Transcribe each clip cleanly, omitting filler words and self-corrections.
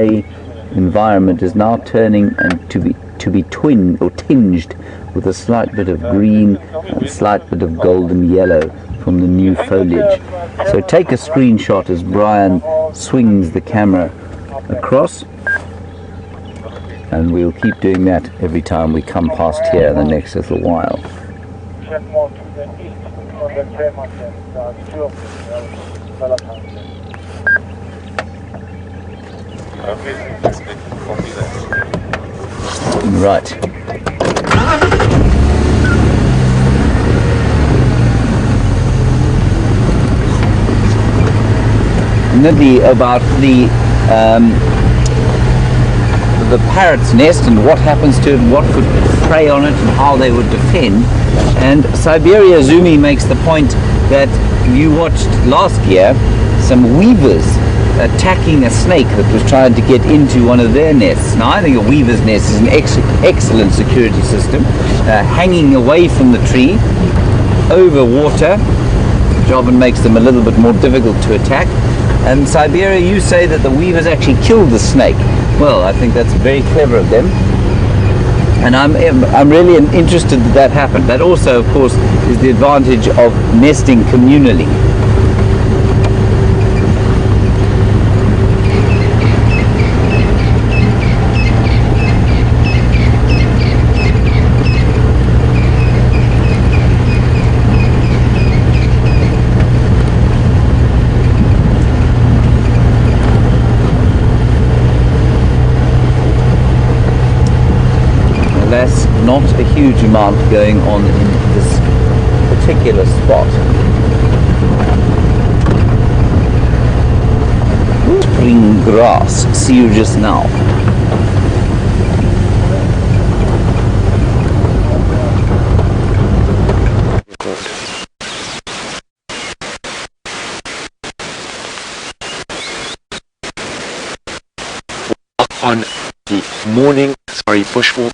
grey environment is now turning and to be twinned or tinged with a slight bit of green and a slight bit of golden yellow from the new foliage. So take a screenshot as Brian swings the camera across, and we'll keep doing that every time we come past here in the next little while. Right. About the parrot's nest and what happens to it and what could prey on it and how they would defend. And Siberia Zumi makes the point that you watched last year some weavers attacking a snake that was trying to get into one of their nests. Now I think a weaver's nest is an excellent security system, hanging away from the tree, over water, which often makes them a little bit more difficult to attack. And Siberia, you say that the weavers actually killed the snake. Well, I think that's very clever of them, and I'm really interested that happened. That also, of course, is the advantage of nesting communally. Not a huge amount going on in this particular spot. Spring grass, see you just now. On the morning, bushwalk.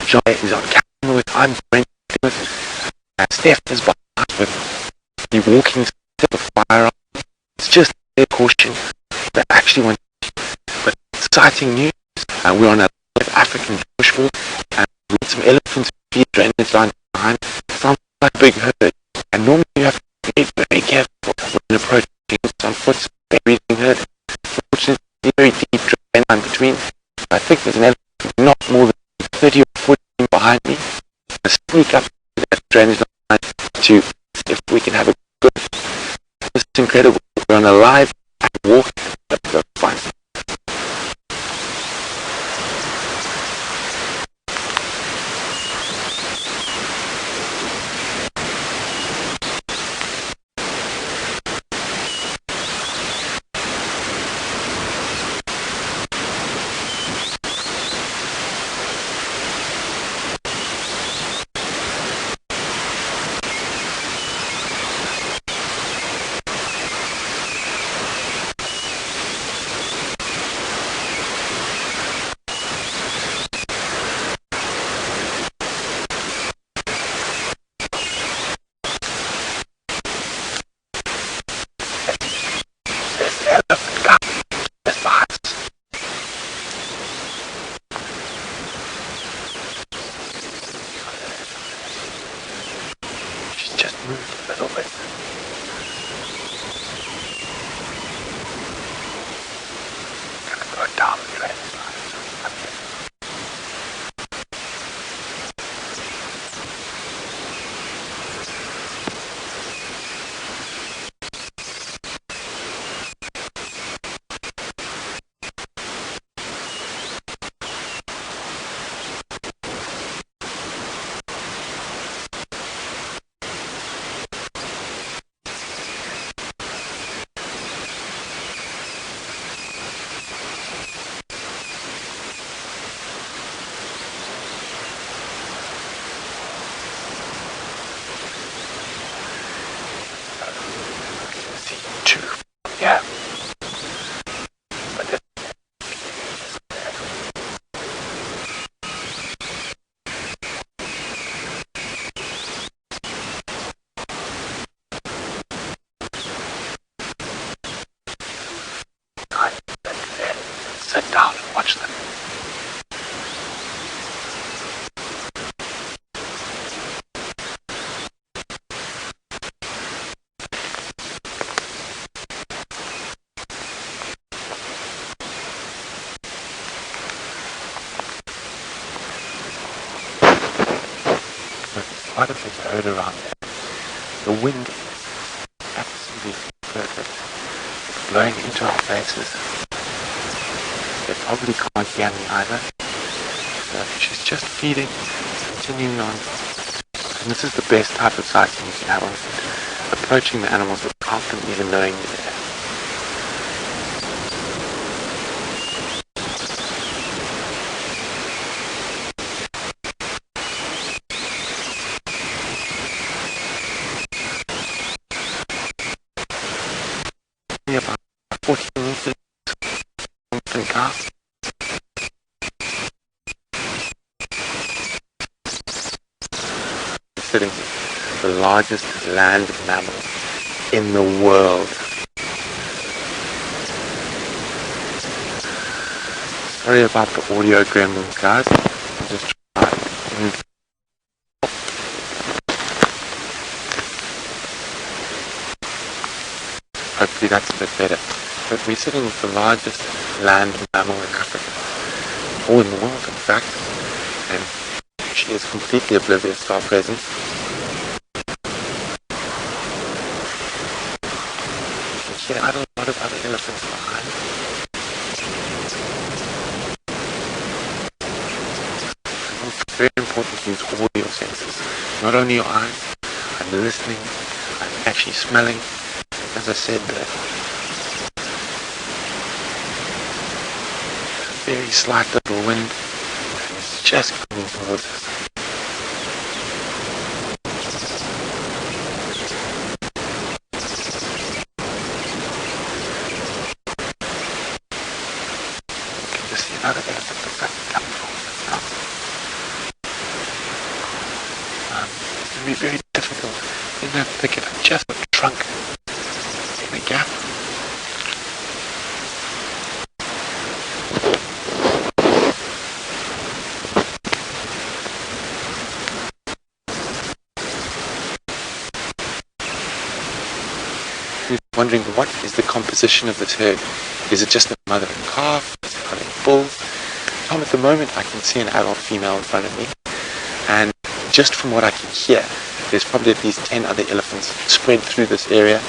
John is on camera with, I'm friendly with, Steph is behind with the walking stick of firearm. It's just their caution. They actually want, but exciting news. We're on a African bushwalk, and we had some elephants feed drainage line behind. Sounds like a big herd, and normally you have to be very careful when approaching on foot. They're breathing herd. Fortunately, very deep drain line between. I think there's an elephant not more than 30 or 40 behind me. I sneak up to that drainage line to see if we can have a good. It's incredible. We're on a live walk. That's fine. quite a bit of herd around there. The wind is absolutely perfect. It's blowing into our faces. They probably can't hear me either. So she's just feeding, continuing on. And this is the best type of sighting you can have on foot. Approaching the animals without them even knowing you're there. About 40 meters from the car. Sitting the largest land mammal in the world. Sorry about the audio gremlins, guys. I'll just try and move. Hopefully that's a bit better. But we're sitting with the largest land mammal in Africa, or in the world in fact, and she is completely oblivious to our presence. You can hear quite a lot of other elephants behind. And it's very important to use all your senses, not only your eyes. I'm listening, I'm actually smelling. As I said, the very slight little wind, and it's just coming towards us. You can just see another elephant coming towards us now. It's going to be very difficult. You're going to have to pick it up just with the trunk. In the gap. You're wondering, what is the composition of this herd? Is it just a mother and calf? Is it running bulls? At the moment I can see an adult female in front of me, and just from what I can hear, there's probably at least 10 other elephants spread through this area.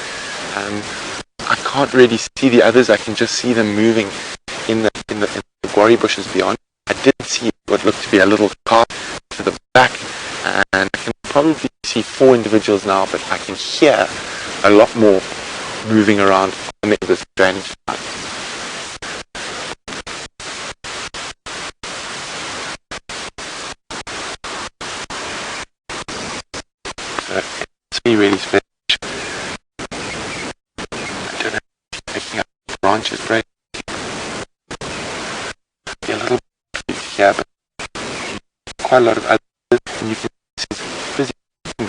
I can't really see the others. I can just see them moving in the guarri bushes beyond. I did see what looked to be a little calf to the back, and I can probably see 4 individuals now, but I can hear a lot more moving around on the other drainage line. So it's really special. I don't know if it's picking up branches breaking. Be a little bit here, but quite a lot of others, and you can see it's busy in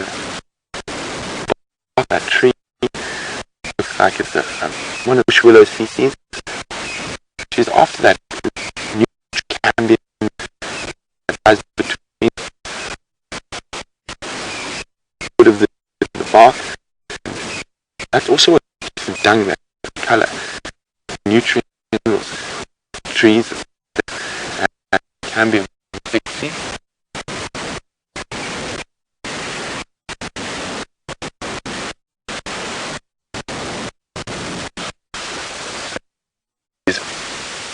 that tree. Looks like it's one of the bush willow species. She's after that new cambium that lies between wood of the bark. That's also what gives the dung that colour. Nutrients, trees, and cambium fixing.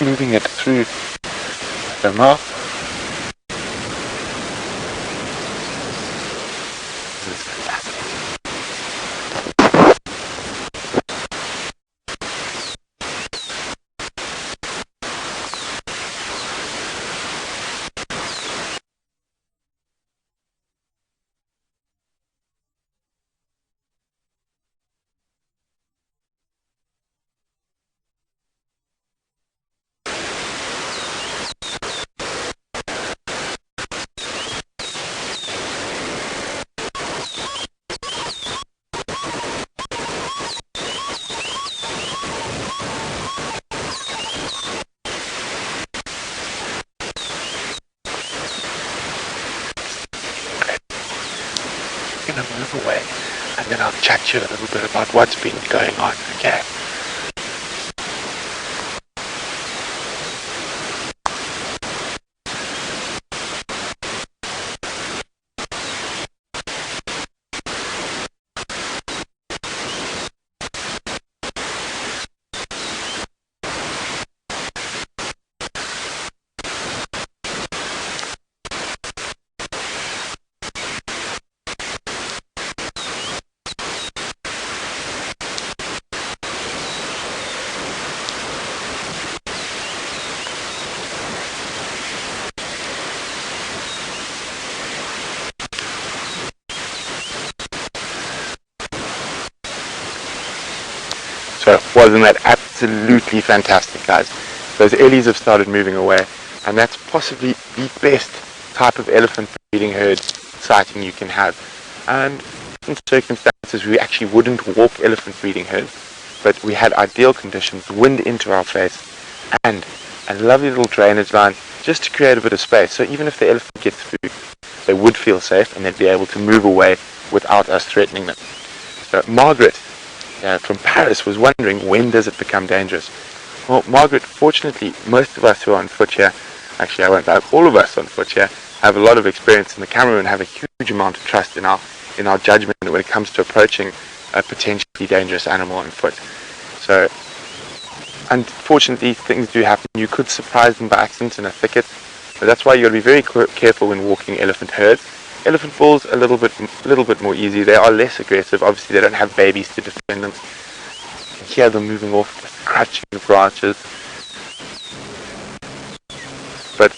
Moving it through the mouth. This is fantastic. Going to move away, and then I'll chat to you a little bit about what's been going on, okay? So wasn't that absolutely fantastic, guys? Those ellies have started moving away, and that's possibly the best type of elephant breeding herd sighting you can have. And in circumstances we actually wouldn't walk elephant breeding herds, but we had ideal conditions, wind into our face, and a lovely little drainage line just to create a bit of space. So even if the elephant gets through, they would feel safe and they'd be able to move away without us threatening them. So Margaret from Paris was wondering, when does it become dangerous? Well, Margaret, fortunately, most of us who are on foot here, actually I won't lie, all of us on foot here, have a lot of experience in the camera and have a huge amount of trust in our judgment when it comes to approaching a potentially dangerous animal on foot. So, unfortunately, things do happen. You could surprise them by accident in a thicket, but that's why you've got to be very careful when walking elephant herds. Elephant bulls a little bit more easy. They are less aggressive. Obviously, they don't have babies to defend them. You can hear them moving off, just crunching the branches. But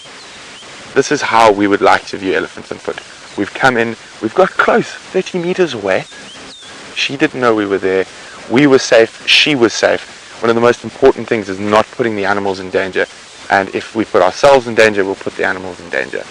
this is how we would like to view elephants on foot. We've come in, we've got close, 30 meters away. She didn't know we were there. We were safe, she was safe. One of the most important things is not putting the animals in danger. And if we put ourselves in danger, we'll put the animals in danger.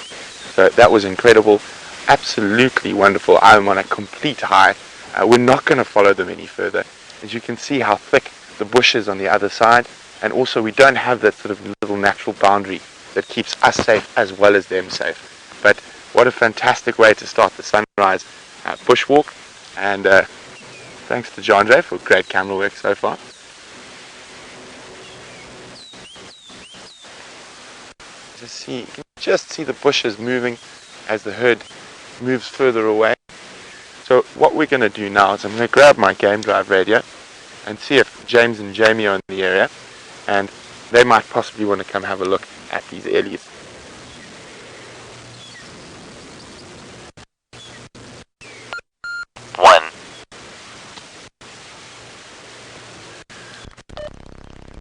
So that was incredible. Absolutely wonderful. I'm on a complete high. We're not going to follow them any further. As you can see how thick the bush is on the other side, and also we don't have that sort of little natural boundary that keeps us safe as well as them safe. But what a fantastic way to start the sunrise bushwalk, and thanks to John J for great camera work so far. You can just see the bushes moving as the herd moves further away. So what we're going to do now is I'm going to grab my game drive radio and see if James and Jamie are in the area, and they might possibly want to come have a look at these ellies.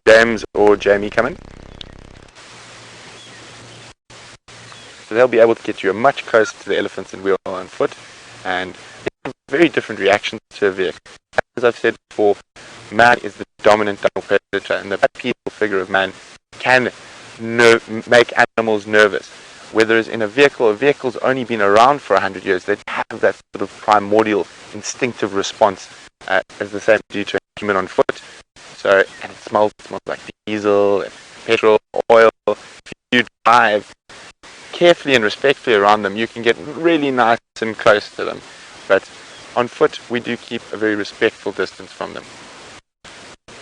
James or Jamie coming. So they'll be able to get you much closer to the elephants than we are on foot, and very different reactions to a vehicle. As I've said before, man is the dominant predator, and the bipedal figure of man can make animals nervous. Whether it's in a vehicle's only been around for 100 years, they have that sort of primordial instinctive response as the same due to a human on foot. So, and it smells like diesel, and petrol, oil. If you drive carefully and respectfully around them, you can get really nice and close to them. But on foot, we do keep a very respectful distance from them.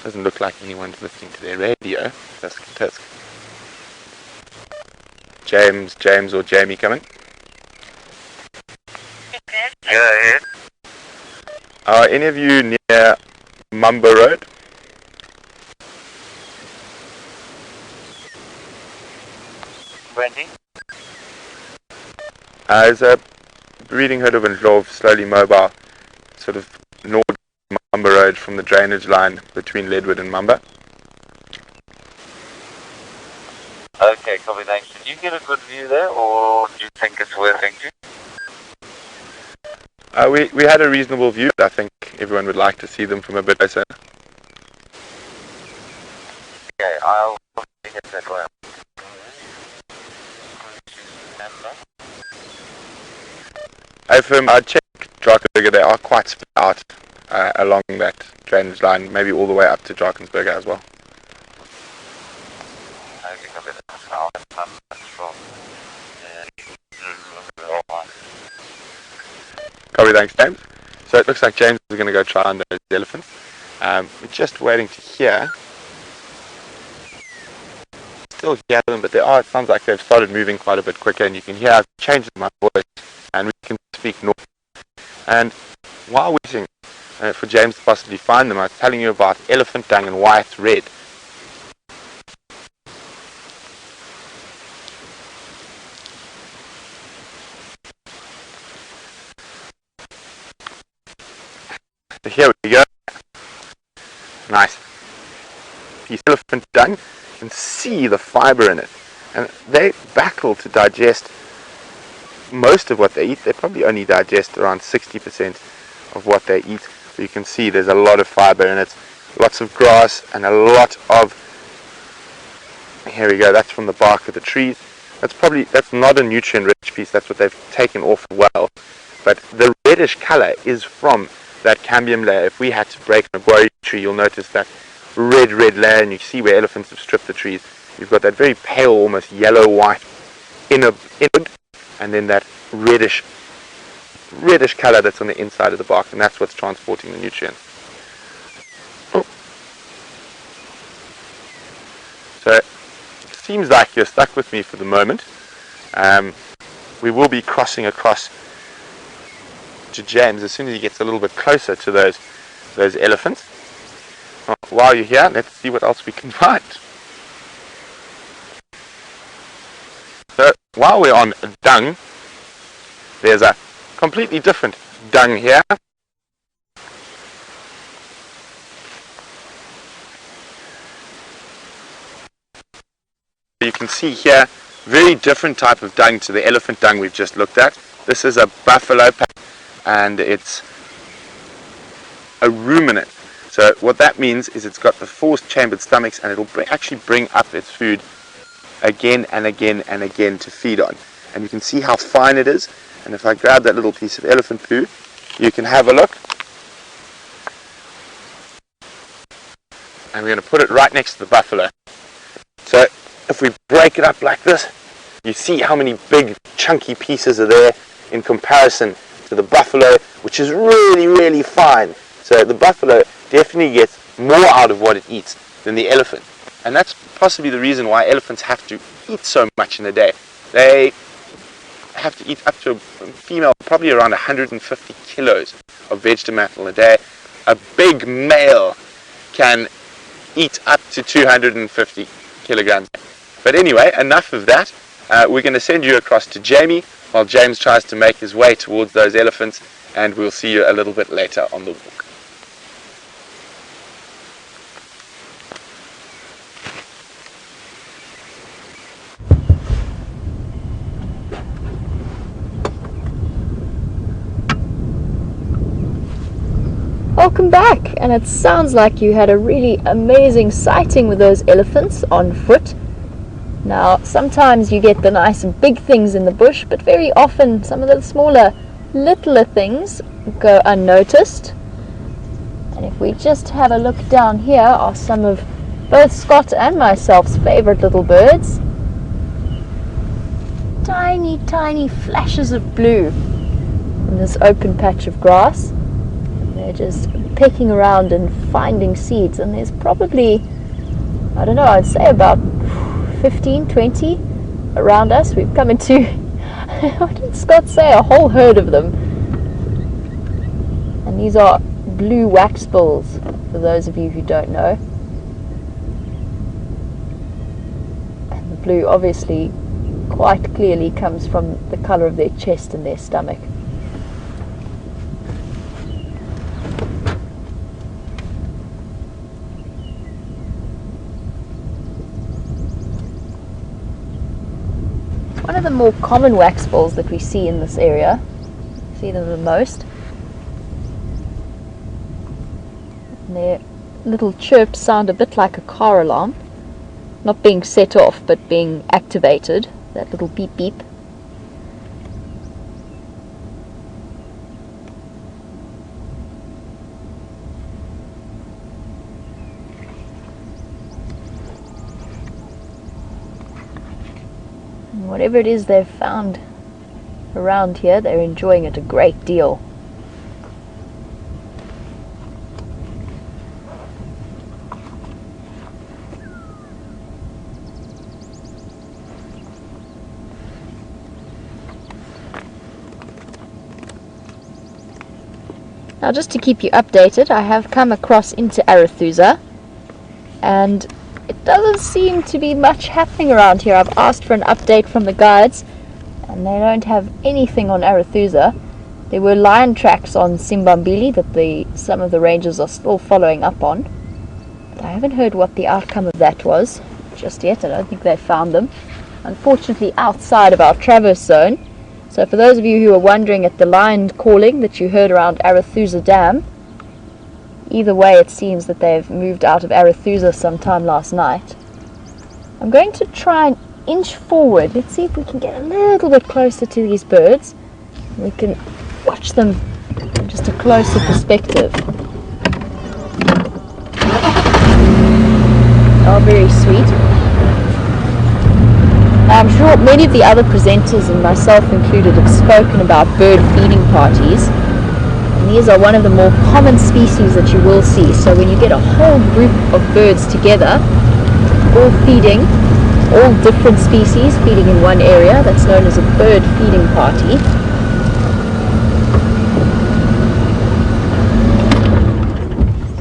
Doesn't look like anyone's listening to their radio. Tusk, tusk. James or Jamie coming? Yeah. Are any of you near Mumba Road? Wendy? There's a breeding herd of Ndlov, slowly mobile, sort of north of Mumba Road from the drainage line between Ledwood and Mumba. Okay, copy, thanks. Did you get a good view there, or do you think it's worth it? We had a reasonable view, but I think everyone would like to see them from a bit closer. Okay, I'll get that way. I checked Drakensberger, they are quite spread out along that drainage line, maybe all the way up to Drakensberger as well. Okay, copy that. I'll have time from Copy, thanks James. So it looks like James is going to go try on those elephants. We're just waiting to hear. Still hear them, but it sounds like they've started moving quite a bit quicker, and you can hear I've changed my voice and we can speak north. And while waiting for James to possibly find them, I was telling you about elephant dung and why it's red. So here we go. Nice piece of elephant dung. You can see the fiber in it, and they battle to digest most of what they eat. They probably only digest around 60% of what they eat. So you can see there's a lot of fiber in it. lots of grass and a lot of, here we go, that's from the bark of the trees. That's not a nutrient rich piece, that's what they've taken off well. But the reddish color is from that cambium layer. If we had to break an aguari tree, you'll notice that red layer, and you see where elephants have stripped the trees. You've got that very pale, almost yellow-white inner, and then that reddish color that's on the inside of the bark, and that's what's transporting the nutrients. So it seems like you're stuck with me for the moment. We will be crossing across to James as soon as he gets a little bit closer to those elephants. While you're here, let's see what else we can find. So while we're on dung, there's a completely different dung here. You can see here, very different type of dung to the elephant dung we've just looked at. This is a buffalo pack, and it's a ruminant. So what that means is it's got the forced chambered stomachs, and it'll actually bring up its food again and again and again to feed on. And you can see how fine it is. And if I grab that little piece of elephant poo, you can have a look. And we're going to put it right next to the buffalo. So if we break it up like this, you see how many big chunky pieces are there in comparison to the buffalo, which is really, really fine. So the buffalo definitely gets more out of what it eats than the elephant. And that's possibly the reason why elephants have to eat so much in a day. They have to eat up to a female, probably around 150 kilos of vegetable a day. A big male can eat up to 250 kilograms. But anyway, enough of that. We're going to send you across to Jamie while James tries to make his way towards those elephants, and we'll see you a little bit later on the walk. Welcome back, and it sounds like you had a really amazing sighting with those elephants on foot. Now, sometimes you get the nice big things in the bush, but very often some of the smaller, littler things go unnoticed. And if we just have a look down here are some of both Scott and myself's favorite little birds. Tiny, tiny flashes of blue in this open patch of grass. They're just pecking around and finding seeds, and there's probably, I don't know, I'd say about 15, 20 around us. We've come into, what did Scott say, a whole herd of them. And these are blue waxbills, for those of you who don't know. And the blue obviously quite clearly comes from the colour of their chest and their stomach. One of the more common waxbills that we see in this area, see them the most. And their little chirps sound a bit like a car alarm, not being set off but being activated, that little beep beep. Whatever it is they've found around here, they're enjoying it a great deal. Now, just to keep you updated, I have come across into Arathusa, and it doesn't seem to be much happening around here. I've asked for an update from the guides, and they don't have anything on Arathusa. There were lion tracks on Simbambili that some of the rangers are still following up on. But I haven't heard what the outcome of that was just yet. I don't think they found them. Unfortunately, outside of our traverse zone. So for those of you who are wondering at the lion calling that you heard around Arathusa Dam, Either way, it seems that they've moved out of Arethusa sometime last night. I'm going to try and inch forward. Let's see if we can get a little bit closer to these birds. We can watch them from just a closer perspective. Oh, very sweet. I'm sure many of the other presenters, and myself included, have spoken about bird feeding parties. And these are one of the more common species that you will see. So when you get a whole group of birds together, all feeding, all different species feeding in one area, that's known as a bird feeding party.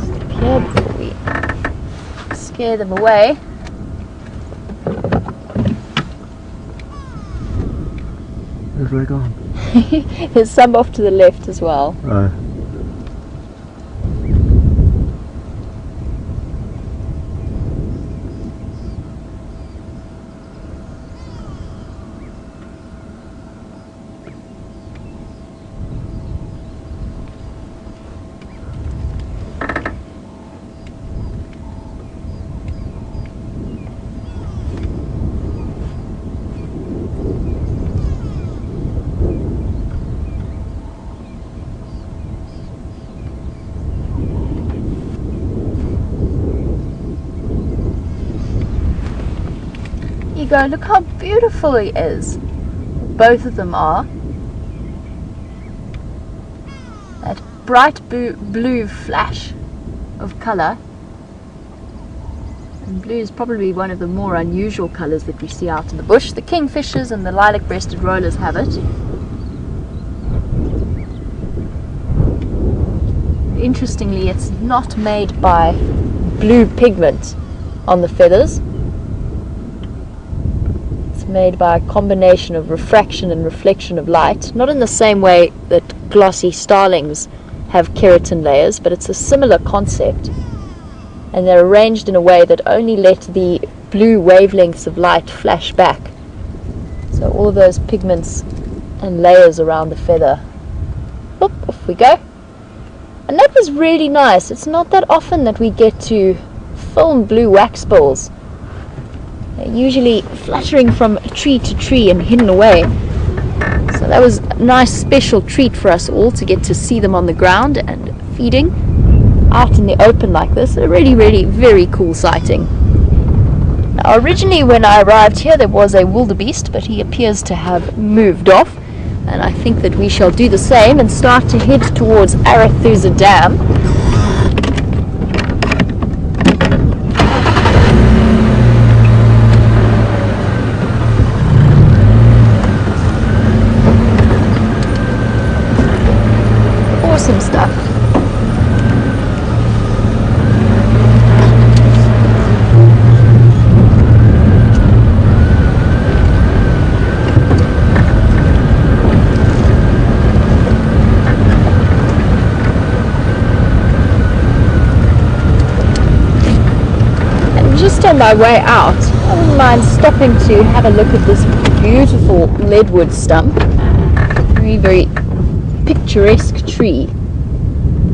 Step here before we scare them away. Where's Ray gone? There's some off to the left as well. Right. You go, look how beautiful he is. Both of them are. That bright blue flash of colour. And blue is probably one of the more unusual colours that we see out in the bush. The kingfishers and the lilac-breasted rollers have it. Interestingly, it's not made by blue pigment on the feathers. Made by a combination of refraction and reflection of light, not in the same way that glossy starlings have keratin layers, but it's a similar concept, and they're arranged in a way that only let the blue wavelengths of light flash back, so all of those pigments and layers around the feather. Oop, off we go. And that was really nice. It's not that often that we get to film blue waxbills. Usually fluttering from tree to tree and hidden away. So that was a nice special treat for us all to get to see them on the ground and feeding out in the open like this. A really, really very cool sighting. Now, originally when I arrived here there was a wildebeest, but he appears to have moved off, and I think that we shall do the same and start to head towards Arethusa Dam. Awesome stuff. And just on my way out, I wouldn't mind stopping to have a look at this beautiful leadwood stump. Very, very picturesque tree.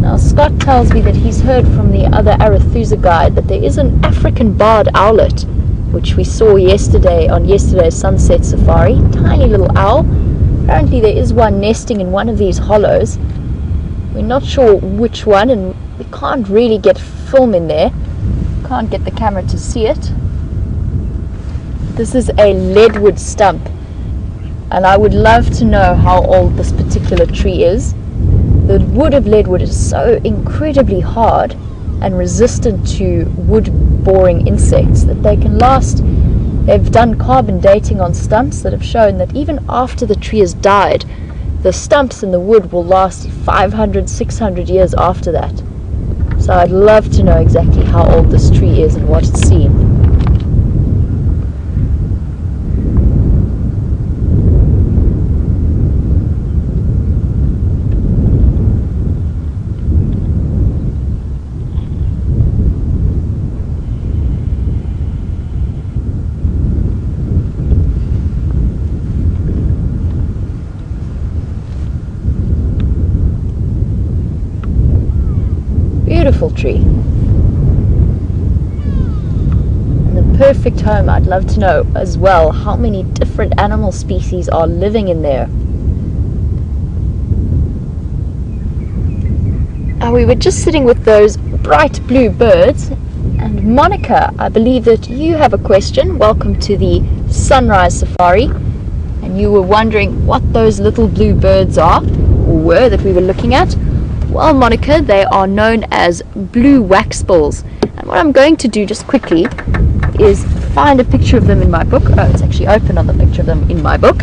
Now Scott tells me that he's heard from the other Arethusa guide that there is an African barred owlet, which we saw yesterday on yesterday's sunset safari. Tiny little owl. Apparently there is one nesting in one of these hollows. We're not sure which one, and we can't really get film in there. Can't get the camera to see it. This is a leadwood stump, and I would love to know how old this particular tree is. The wood of leadwood is so incredibly hard and resistant to wood-boring insects that they can last. They've done carbon dating on stumps that have shown that even after the tree has died, the stumps and the wood will last 500, 600 years after that. So I'd love to know exactly how old this tree is and what it's seen. beautiful tree. And the perfect home. I'd love to know as well how many different animal species are living in there. We were just sitting with those bright blue birds, and Monica, I believe that you have a question. Welcome to the Sunrise Safari. And you were wondering what those little blue birds are, or were, that we were looking at. Well, Monica, they are known as blue waxbills. And what I'm going to do just quickly is find a picture of them in my book. Oh, it's actually open on the picture of them in my book.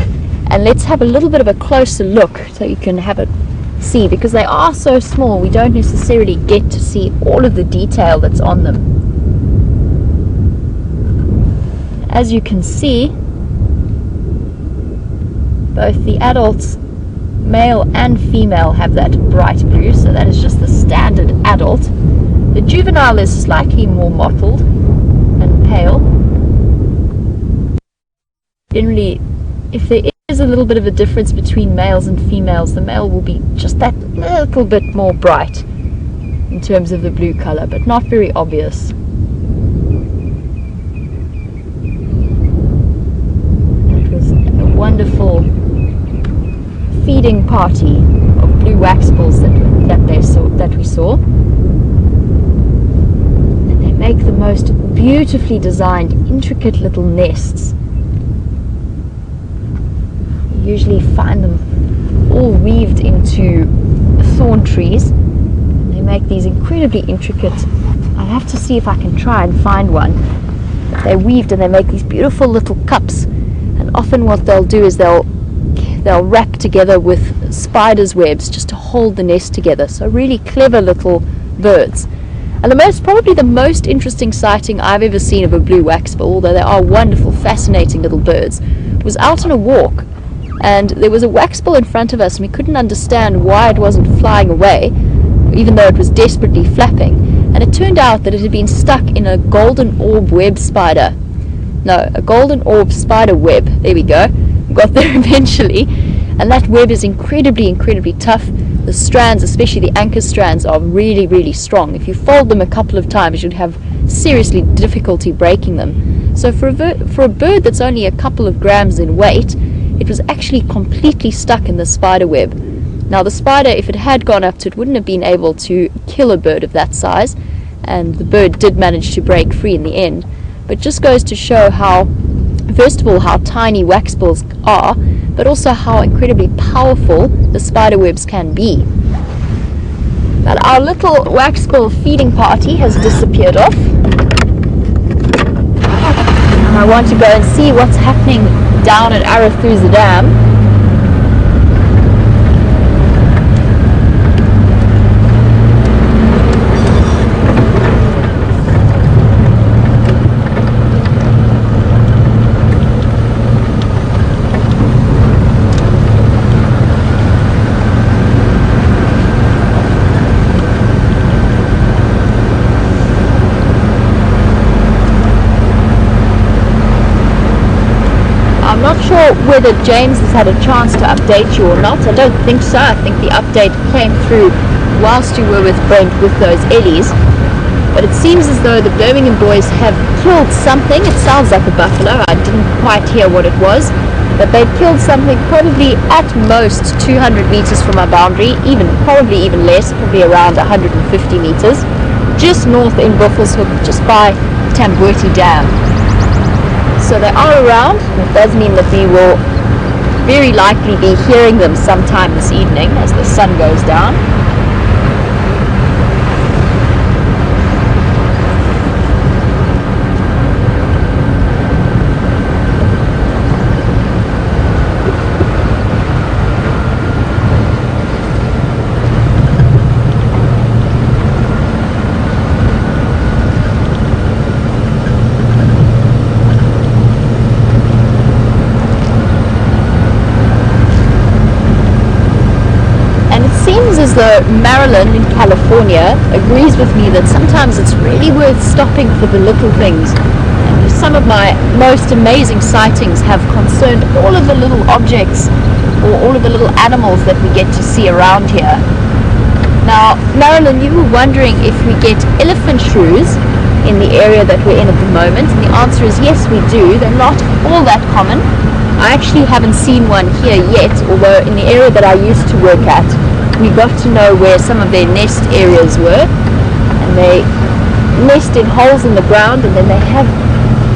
And let's have a little bit of a closer look so you can have a see, because they are so small we don't necessarily get to see all of the detail that's on them. As you can see, both the adults, male and female, have that bright blue, so that is just the standard adult. The juvenile is slightly more mottled and pale. Generally, if there is a little bit of a difference between males and females, the male will be just that little bit more bright in terms of the blue color, but not very obvious. It was a wonderful feeding party of blue waxbills that we saw. And they make the most beautifully designed, intricate little nests. Usually find them all weaved into thorn trees. They make these incredibly intricate, I'll have to see if I can try and find one. They're weaved and they make these beautiful little cups, and often what they'll do is they'll wrap together with spiders' webs just to hold the nest together. So really clever little birds. And probably the most interesting sighting I've ever seen of a blue waxbill, although they are wonderful, fascinating little birds, was out on a walk. And there was a waxbill in front of us, and we couldn't understand why it wasn't flying away, even though it was desperately flapping. And it turned out that it had been stuck in a golden orb web spider. No, a golden orb spider web. There we go. We got there eventually. And that web is incredibly, incredibly tough. The strands, especially the anchor strands, are really, really strong. If you fold them a couple of times, you'd have seriously difficulty breaking them. So for a bird that's only a couple of grams in weight, it was actually completely stuck in the spider web. Now the spider, if it had gone up to it, wouldn't have been able to kill a bird of that size, and the bird did manage to break free in the end. But just goes to show how, first of all, how tiny waxbills are, but also how incredibly powerful the spider webs can be. But our little waxbill feeding party has disappeared off. And I want to go and see what's happening down at Arathusa Dam. I'm not sure whether James has had a chance to update you or not. I don't think so. I think the update came through whilst you were with Brent with those Ellies. But it seems as though the Birmingham boys have killed something. It sounds like a buffalo. I didn't quite hear what it was. But they've killed something probably at most 200 meters from our boundary, probably even less, probably around 150 meters, just north in Buffelshoek, just by Tamboti Dam. So they are around, and it does mean that we will very likely be hearing them sometime this evening as the sun goes down. As though Marilyn in California agrees with me that sometimes it's really worth stopping for the little things. And some of my most amazing sightings have concerned all of the little objects or all of the little animals that we get to see around here. Now, Now, Marilyn, you were wondering if we get elephant shrews in the area that we're in at the moment, and the answer is yes, we do. They're not all that common. I actually haven't seen one here yet, although in the area that I used to work at, we got to know where some of their nest areas were, and they nest in holes in the ground, and then they have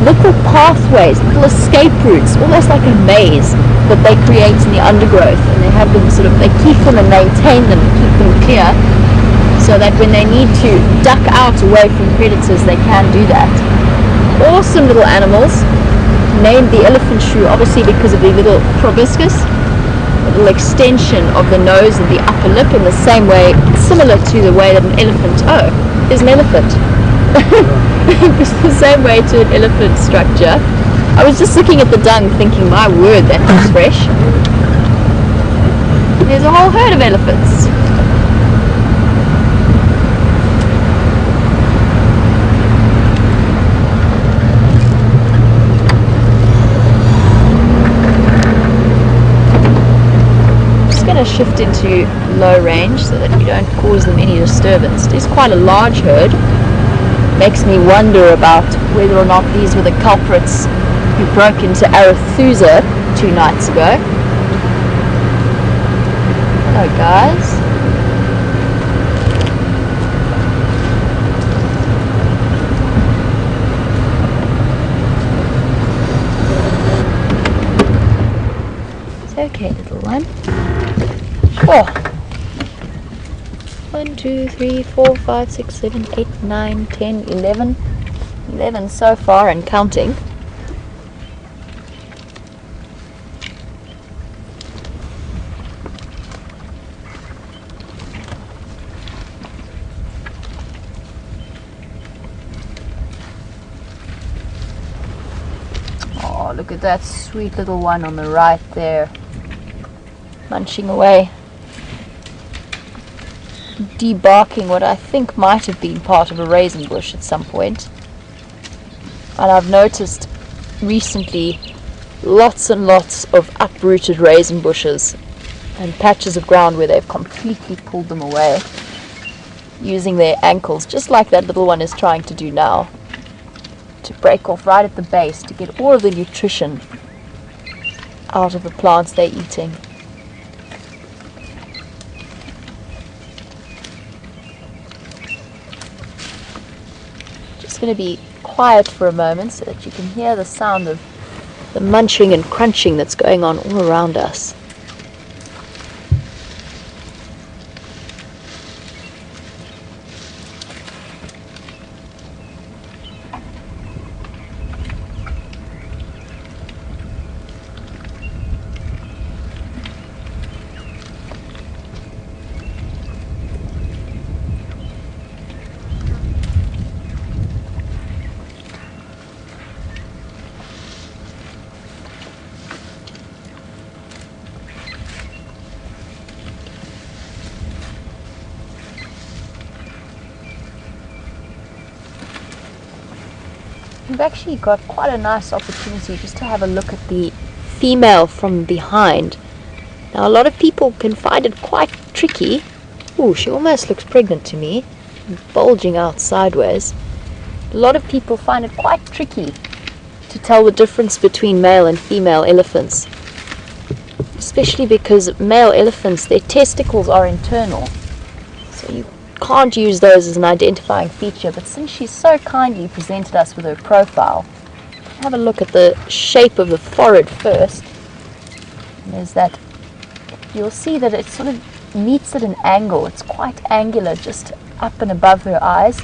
little pathways, little escape routes, almost like a maze that they create in the undergrowth, and they have them they keep them and maintain them, keep them clear, so that when they need to duck out away from predators, they can do that. Awesome little animals, named the elephant shrew obviously because of the little proboscis, a little extension of the nose and the upper lip, in the same way, similar to the way that an elephant, is an elephant. It's the same way to an elephant structure. I was just looking at the dung thinking, my word, that looks fresh. There's a whole herd of elephants. Shift into low range so that you don't cause them any disturbance. It is quite a large herd. Makes me wonder about whether or not these were the culprits who broke into Arethusa 2 nights ago. Hello guys. It's okay, little one. 1, 2, 3, 4, 5, 6, 7, 8, 9, 10, 11. 11 so far and counting. Oh, look at that sweet little one on the right there, munching away, debarking what I think might have been part of a raisin bush at some point. And I've noticed recently lots and lots of uprooted raisin bushes and patches of ground where they've completely pulled them away using their ankles, just like that little one is trying to do now, to break off right at the base to get all of the nutrition out of the plants they're eating. Going to be quiet for a moment so that you can hear the sound of the munching and crunching that's going on all around us. We've actually got quite a nice opportunity just to have a look at the female from behind. Now a lot of people can find it quite tricky. Ooh, she almost looks pregnant to me, bulging out sideways. A lot of people find it quite tricky to tell the difference between male and female elephants, especially because male elephants, their testicles are internal, so you can't use those as an identifying feature. But since she's so kindly presented us with her profile, have a look at the shape of the forehead first. And there's that, you'll see that it sort of meets at an angle. It's quite angular just up and above her eyes.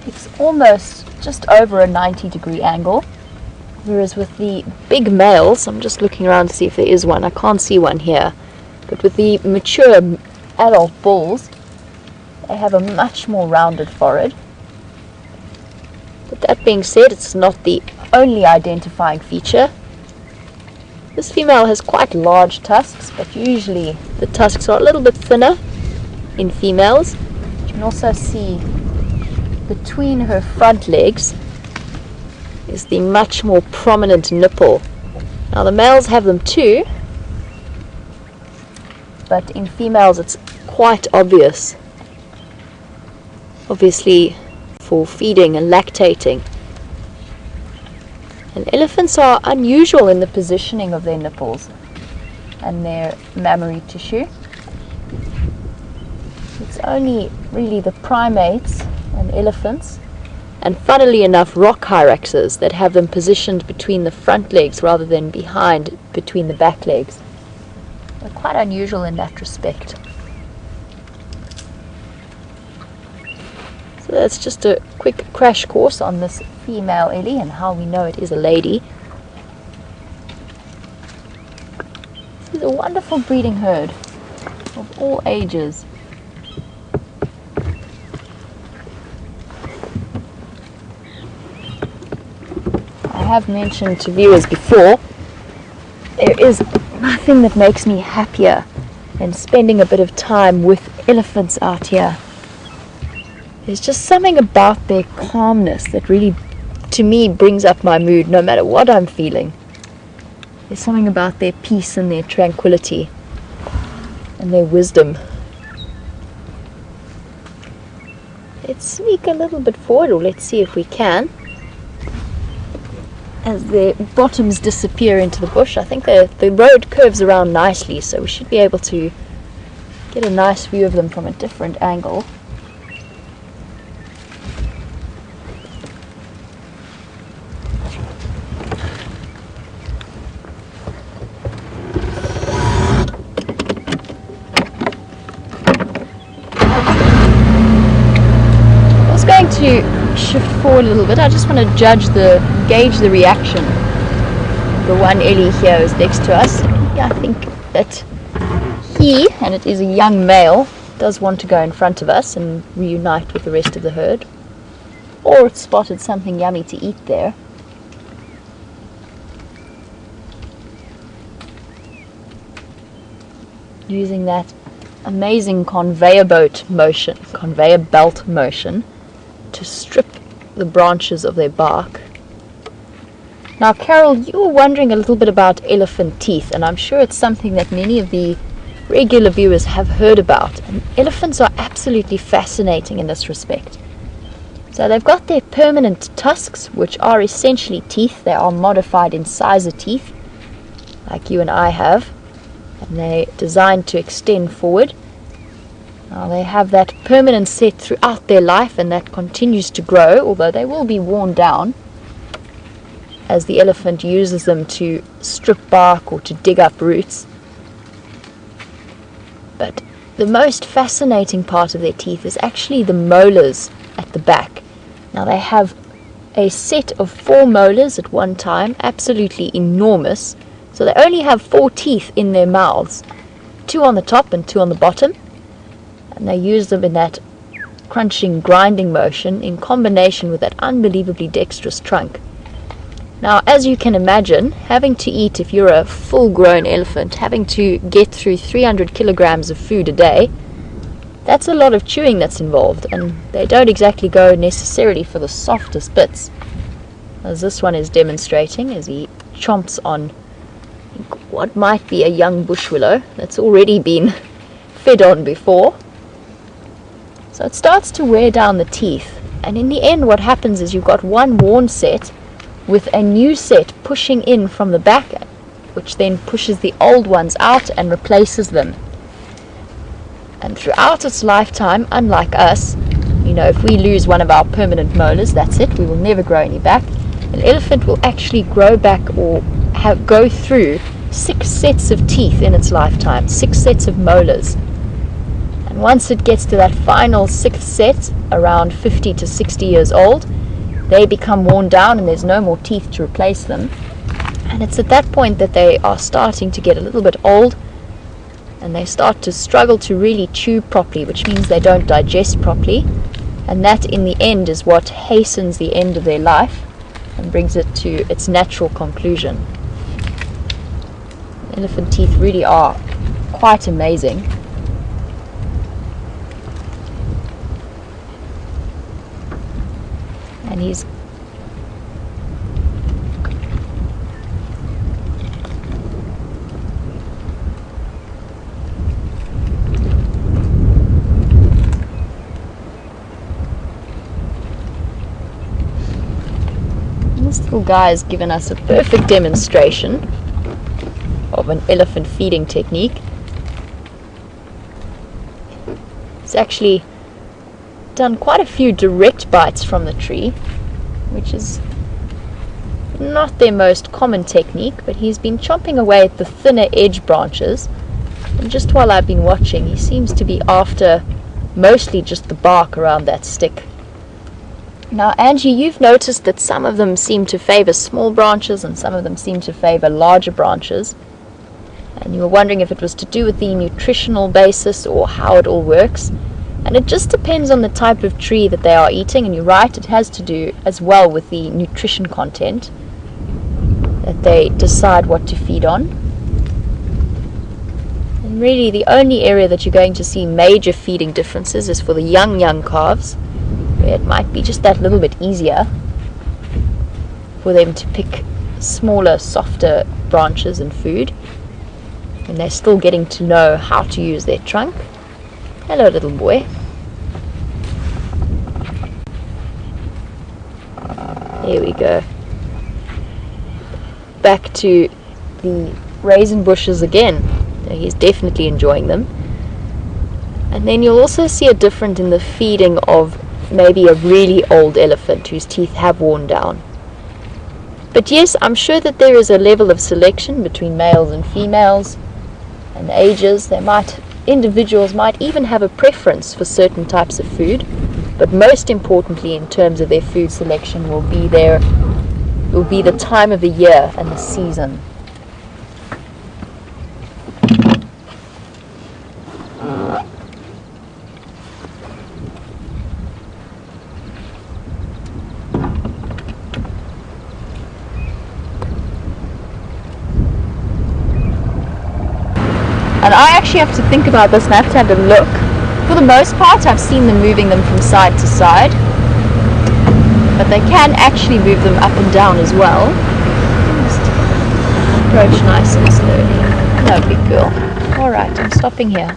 It's almost just over a 90-degree angle. Whereas with the big males, I'm just looking around to see if there is one. I can't see one here. But with the mature adult bulls, they have a much more rounded forehead. But that being said, it's not the only identifying feature. This female has quite large tusks, but usually the tusks are a little bit thinner in females. You can also see between her front legs is the much more prominent nipple. Now the males have them too, but in females it's quite obvious. Obviously for feeding and lactating. And elephants are unusual in the positioning of their nipples and their mammary tissue. It's only really the primates and elephants, and funnily enough rock hyraxes, that have them positioned between the front legs rather than behind between the back legs. They're quite unusual in that respect. So that's just a quick crash course on this female ellie and how we know it is a lady. This is a wonderful breeding herd of all ages. I have mentioned to viewers before, there is nothing that makes me happier than spending a bit of time with elephants out here. There's just something about their calmness that really, to me, brings up my mood no matter what I'm feeling. There's something about their peace and their tranquility and their wisdom. Let's sneak a little bit forward, or let's see if we can, as their bottoms disappear into the bush. I think the road curves around nicely, so we should be able to get a nice view of them from a different angle. To shift forward a little bit, I just want to gauge the reaction. The one ellie here is next to us. I think that he, and it is a young male, does want to go in front of us and reunite with the rest of the herd, or it's spotted something yummy to eat there. Using that amazing conveyor belt motion to strip the branches of their bark. Now, Carol, you were wondering a little bit about elephant teeth, and I'm sure it's something that many of the regular viewers have heard about. And elephants are absolutely fascinating in this respect. So they've got their permanent tusks, which are essentially teeth. They are modified incisor teeth, like you and I have, and they're designed to extend forward. Now they have that permanent set throughout their life, and that continues to grow, although they will be worn down as the elephant uses them to strip bark or to dig up roots. But the most fascinating part of their teeth is actually the molars at the back. Now they have a set of 4 molars at one time, absolutely enormous. So they only have 4 teeth in their mouths, 2 on the top and 2 on the bottom. And they use them in that crunching, grinding motion in combination with that unbelievably dexterous trunk. Now, as you can imagine, having to eat, if you're a full-grown elephant, having to get through 300 kilograms of food a day, that's a lot of chewing that's involved, and they don't exactly go necessarily for the softest bits, as this one is demonstrating as he chomps on what might be a young bush willow that's already been fed on before. So it starts to wear down the teeth, and in the end what happens is you've got one worn set with a new set pushing in from the back, which then pushes the old ones out and replaces them. And throughout its lifetime, unlike us, if we lose one of our permanent molars, that's it, we will never grow any back. An elephant will actually grow back or go through 6 sets of teeth in its lifetime, 6 sets of molars. And once it gets to that final 6th set, around 50 to 60 years old, they become worn down and there's no more teeth to replace them. And it's at that point that they are starting to get a little bit old, and they start to struggle to really chew properly, which means they don't digest properly. And that in the end is what hastens the end of their life and brings it to its natural conclusion. Elephant teeth really are quite amazing. And he's local guy has given us a perfect demonstration of an elephant feeding technique. He's actually done quite a few direct bites from the tree, which is not their most common technique, but he's been chomping away at the thinner edge branches, and just while I've been watching, he seems to be after mostly just the bark around that stick. Now, Angie, you've noticed that some of them seem to favor small branches and some of them seem to favor larger branches, and you were wondering if it was to do with the nutritional basis or how it all works. And it just depends on the type of tree that they are eating, and you're right, it has to do as well with the nutrition content that they decide what to feed on. And really the only area that you're going to see major feeding differences is for the young calves, where it might be just that little bit easier for them to pick smaller, softer branches and food, and they're still getting to know how to use their trunk. Hello, little boy. There we go. Back to the raisin bushes again. He's definitely enjoying them. And then you'll also see a difference in the feeding of maybe a really old elephant whose teeth have worn down. But yes, I'm sure that there is a level of selection between males and females and ages. Individuals might even have a preference for certain types of food, but most importantly in terms of their food selection will be the time of the year and the season. And I actually have to think about this and I have to have a look. For the most part, I've seen them moving them from side to side, but they can actually move them up and down as well. Just approach nice and slowly. No big girl. Alright, I'm stopping here.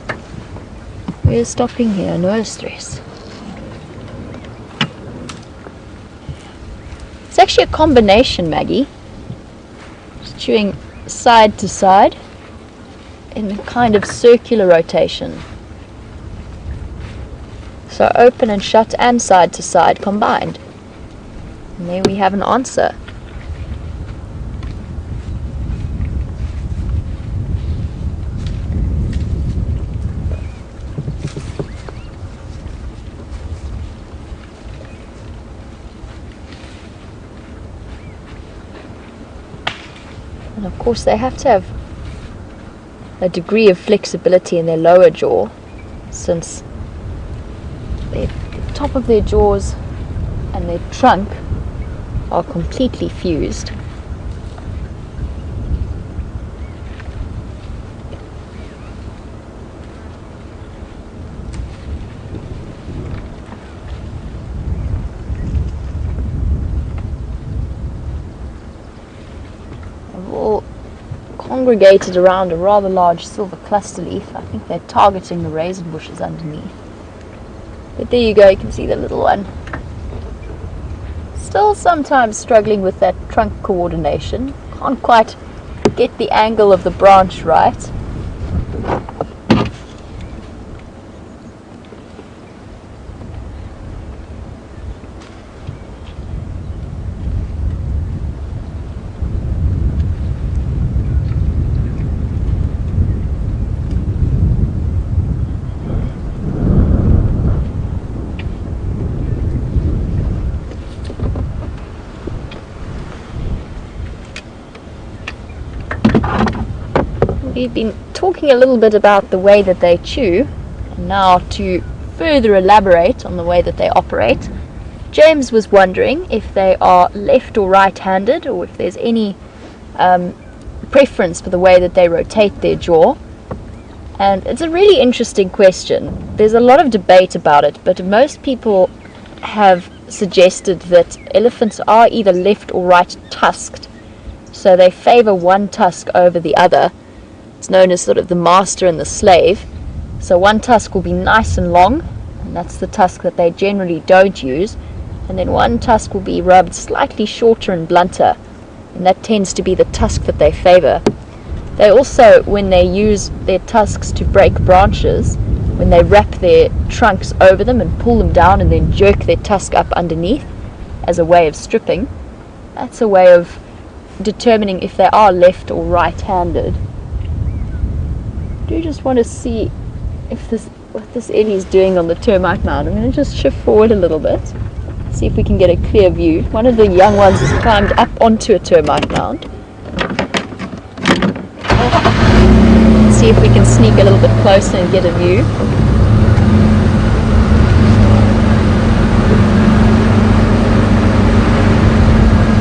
We're stopping here, no stress. It's actually a combination, Maggie. Just chewing side to side in a kind of circular rotation. So open and shut and side to side combined. And there we have an answer. And of course they have to have a degree of flexibility in their lower jaw, since the top of their jaws and their trunk are completely fused. They've all congregated around a rather large silver cluster leaf. I think they're targeting the raisin bushes underneath. But there you go, you can see the little one. Still sometimes struggling with that trunk coordination. Can't quite get the angle of the branch right. We've been talking a little bit about the way that they chew, and now to further elaborate on the way that they operate, James was wondering if they are left or right-handed, or if there's any preference for the way that they rotate their jaw. And it's a really interesting question. There's a lot of debate about it, but most people have suggested that elephants are either left or right tusked, so they favor one tusk over the other. It's known as sort of the master and the slave. So one tusk will be nice and long, and that's the tusk that they generally don't use, and then one tusk will be rubbed slightly shorter and blunter, and that tends to be the tusk that they favor. They also, when they use their tusks to break branches, when they wrap their trunks over them and pull them down and then jerk their tusk up underneath as a way of stripping, that's a way of determining if they are left or right-handed. I do just want to see what this Ellie's doing on the termite mound. I'm going to just shift forward a little bit, see if we can get a clear view. One of the young ones has climbed up onto a termite mound. See if we can sneak a little bit closer and get a view.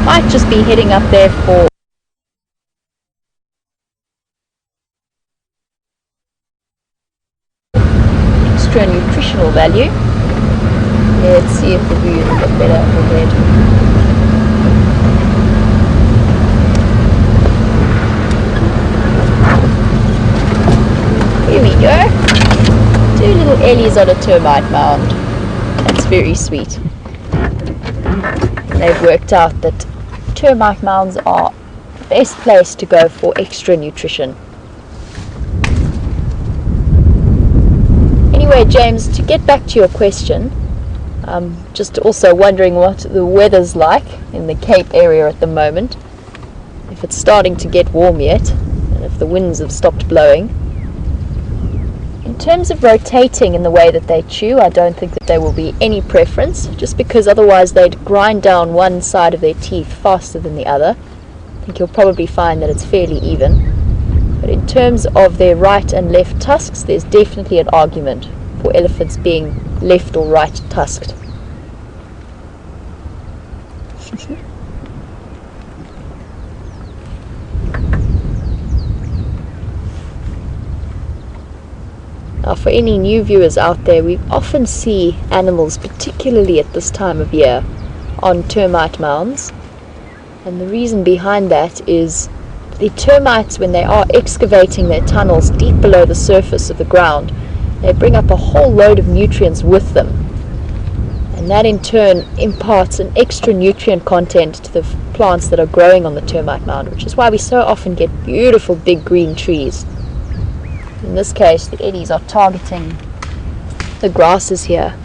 Might just be heading up there for extra nutritional value. Let's see if the view is a bit better overhead. Here we go. 2 little Ellies on a termite mound. That's very sweet. And they've worked out that termite mounds are the best place to go for extra nutrition. Anyway, James, to get back to your question, just also wondering what the weather's like in the Cape area at the moment, if it's starting to get warm yet, and if the winds have stopped blowing. In terms of rotating in the way that they chew, I don't think that there will be any preference, just because otherwise they'd grind down one side of their teeth faster than the other. I think you'll probably find that it's fairly even. But in terms of their right and left tusks, there's definitely an argument for elephants being left or right tusked. Now, for any new viewers out there, we often see animals, particularly at this time of year, on termite mounds. And the reason behind that is the termites, when they are excavating their tunnels deep below the surface of the ground, they bring up a whole load of nutrients with them. And that in turn imparts an extra nutrient content to the plants that are growing on the termite mound, which is why we so often get beautiful big green trees. In this case, the eddies are targeting the grasses here.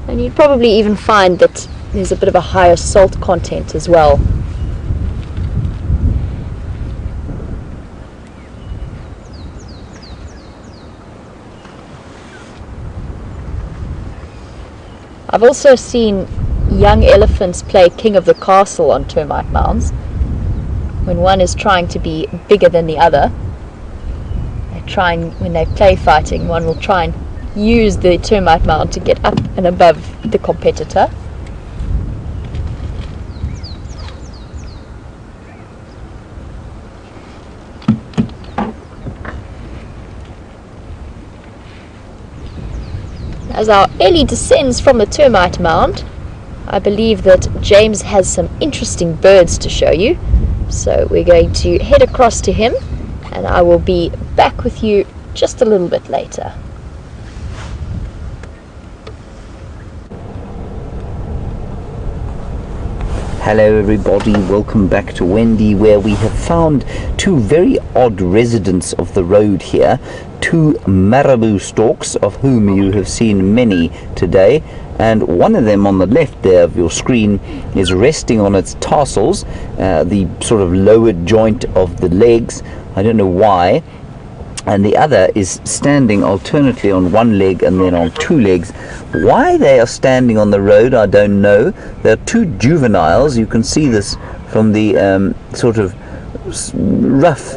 And you'd probably even find that there's a bit of a higher salt content as well. I've also seen young elephants play king of the castle on termite mounds. When one is trying to be bigger than the other, when they play fighting, one will try and use the termite mound to get up and above the competitor. As our Ellie descends from the termite mound, I believe that James has some interesting birds to show you. So we're going to head across to him, and I will be back with you just a little bit later. Hello everybody, welcome back to Wendy, where we have found 2 very odd residents of the road here, 2 marabou storks, of whom you have seen many today, and one of them on the left there of your screen is resting on its tarsals, the sort of lower joint of the legs. I don't know why. And the other is standing alternately on one leg and then on 2 legs. Why they are standing on the road, I don't know. There are 2 juveniles. You can see this from the sort of rough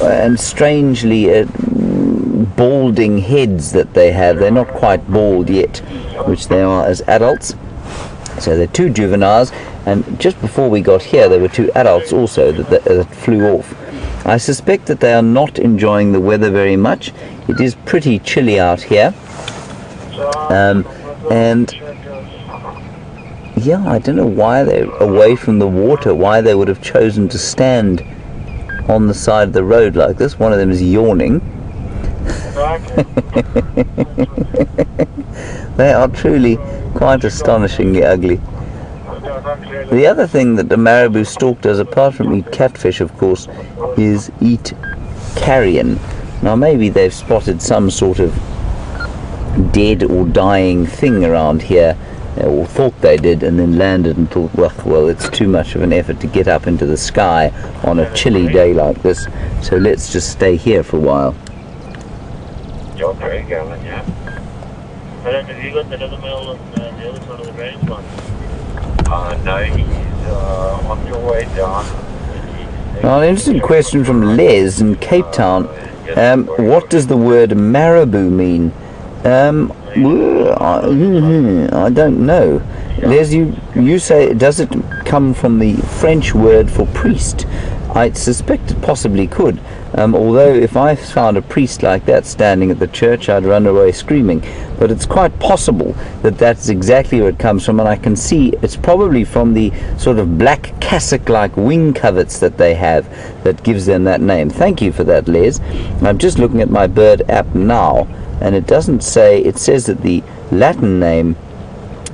and strangely balding heads that they have. They're not quite bald yet, which they are as adults. So they're 2 juveniles, and just before we got here there were 2 adults also that flew off. I suspect that they are not enjoying the weather very much. It is pretty chilly out here. And yeah, I don't know why they're away from the water, why they would have chosen to stand on the side of the road like this. One of them is yawning. They are truly quite astonishingly ugly. The other thing that the marabou stork does, apart from eat catfish, of course, is eat carrion. Now maybe they've spotted some sort of dead or dying thing around here, or thought they did, and then landed and thought, well, it's too much of an effort to get up into the sky on a chilly day like this, so let's just stay here for a while. Have you got that other male on the other side of the range one? No, he's on your way down. Now, an interesting question from Les in Cape Town. What does the word marabou mean? I don't know. Les, you say, does it come from the French word for priest? I suspect it possibly could. Although if I found a priest like that standing at the church, I'd run away screaming. But it's quite possible that that's exactly where it comes from, and I can see it's probably from the sort of black cassock-like wing coverts that they have that gives them that name. Thank you for that, Les. I'm just looking at my bird app now, and it doesn't say, it says that the Latin name,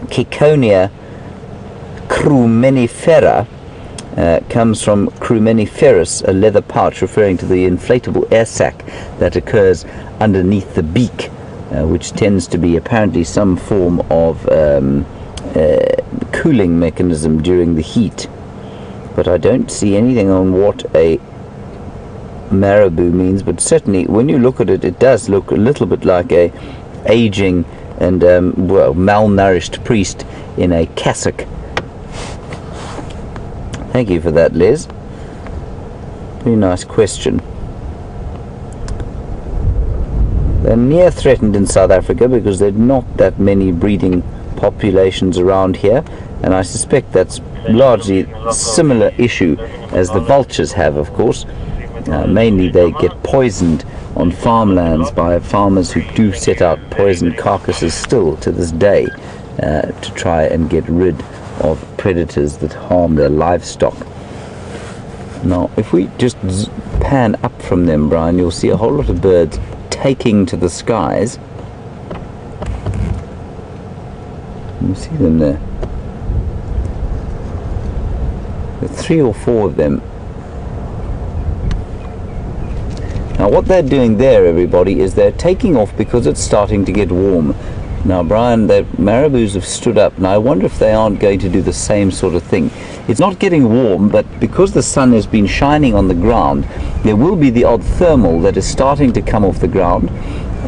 Ciconia crumenifera, comes from crumeniferus, a leather pouch referring to the inflatable air sac that occurs underneath the beak, which tends to be apparently some form of cooling mechanism during the heat. But I don't see anything on what a marabou means, but certainly when you look at it, it does look a little bit like a aging and malnourished priest in a cassock. Thank you for that, Les. Very nice question. They're near threatened in South Africa because there are not that many breeding populations around here, and I suspect that's largely a similar issue as the vultures have, of course. Mainly they get poisoned on farmlands by farmers who do set out poisoned carcasses still to this day to try and get rid of predators that harm their livestock. Now, if we just pan up from them, Brian, you'll see a whole lot of birds taking to the skies. You see them there. There are 3 or 4 of them. Now what they're doing there, everybody, is they're taking off because it's starting to get warm. Now, Brian, the marabous have stood up. Now, I wonder if they aren't going to do the same sort of thing. It's not getting warm, but because the sun has been shining on the ground, there will be the odd thermal that is starting to come off the ground,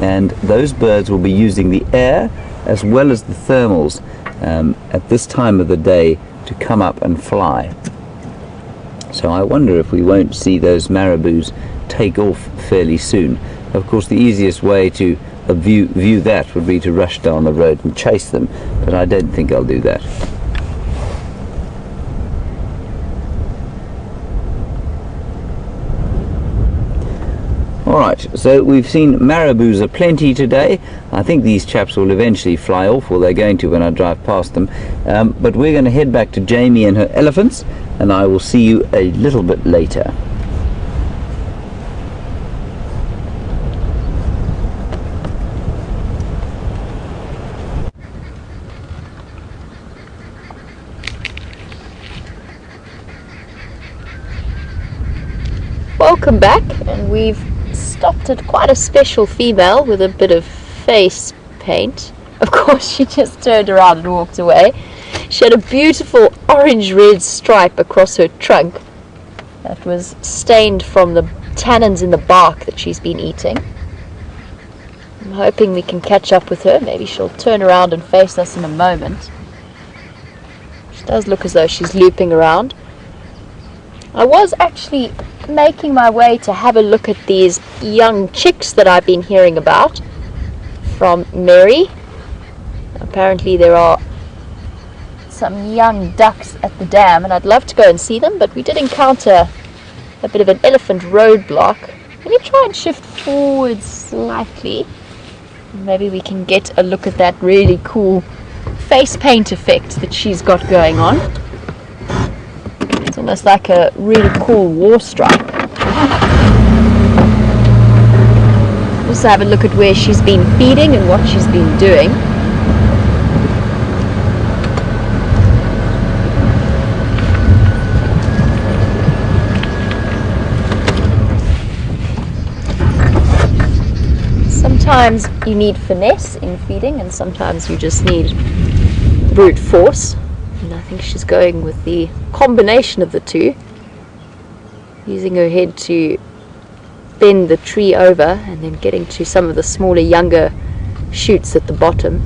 and those birds will be using the air as well as the thermals at this time of the day to come up and fly. So I wonder if we won't see those marabous take off fairly soon. Of course, the easiest way to view that would be to rush down the road and chase them, but I don't think I'll do that. Alright, so we've seen marabous aplenty today. I think these chaps will eventually fly off, or they're going to when I drive past them. But we're going to head back to Jamie and her elephants, and I will see you a little bit later. Welcome back, and we've stopped at quite a special female with a bit of face paint. Of course, she just turned around and walked away. She had a beautiful orange-red stripe across her trunk that was stained from the tannins in the bark that she's been eating. I'm hoping we can catch up with her. Maybe she'll turn around and face us in a moment. She does look as though she's looping around. I was actually making my way to have a look at these young chicks that I've been hearing about from Mary. Apparently there are some young ducks at the dam, and I'd love to go and see them, but we did encounter a bit of an elephant roadblock. Let me try and shift forward slightly. Maybe we can get a look at that really cool face paint effect that she's got going on. It's almost like a really cool war stripe. Also have a look at where she's been feeding and what she's been doing. sometimes you need finesse in feeding, and sometimes you just need brute force. And I think she's going with the combination of the two, using her head to bend the tree over and then getting to some of the smaller, younger shoots at the bottom.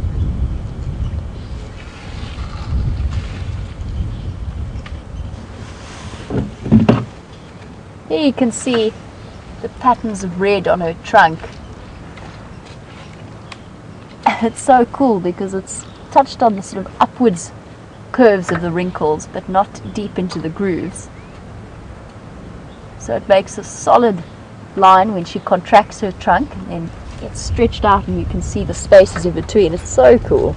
Here you can see the patterns of red on her trunk. And it's so cool because it's touched on the sort of upwards curves of the wrinkles, but not deep into the grooves. So it makes a solid line when she contracts her trunk, and then it's stretched out and you can see the spaces in between. It's so cool.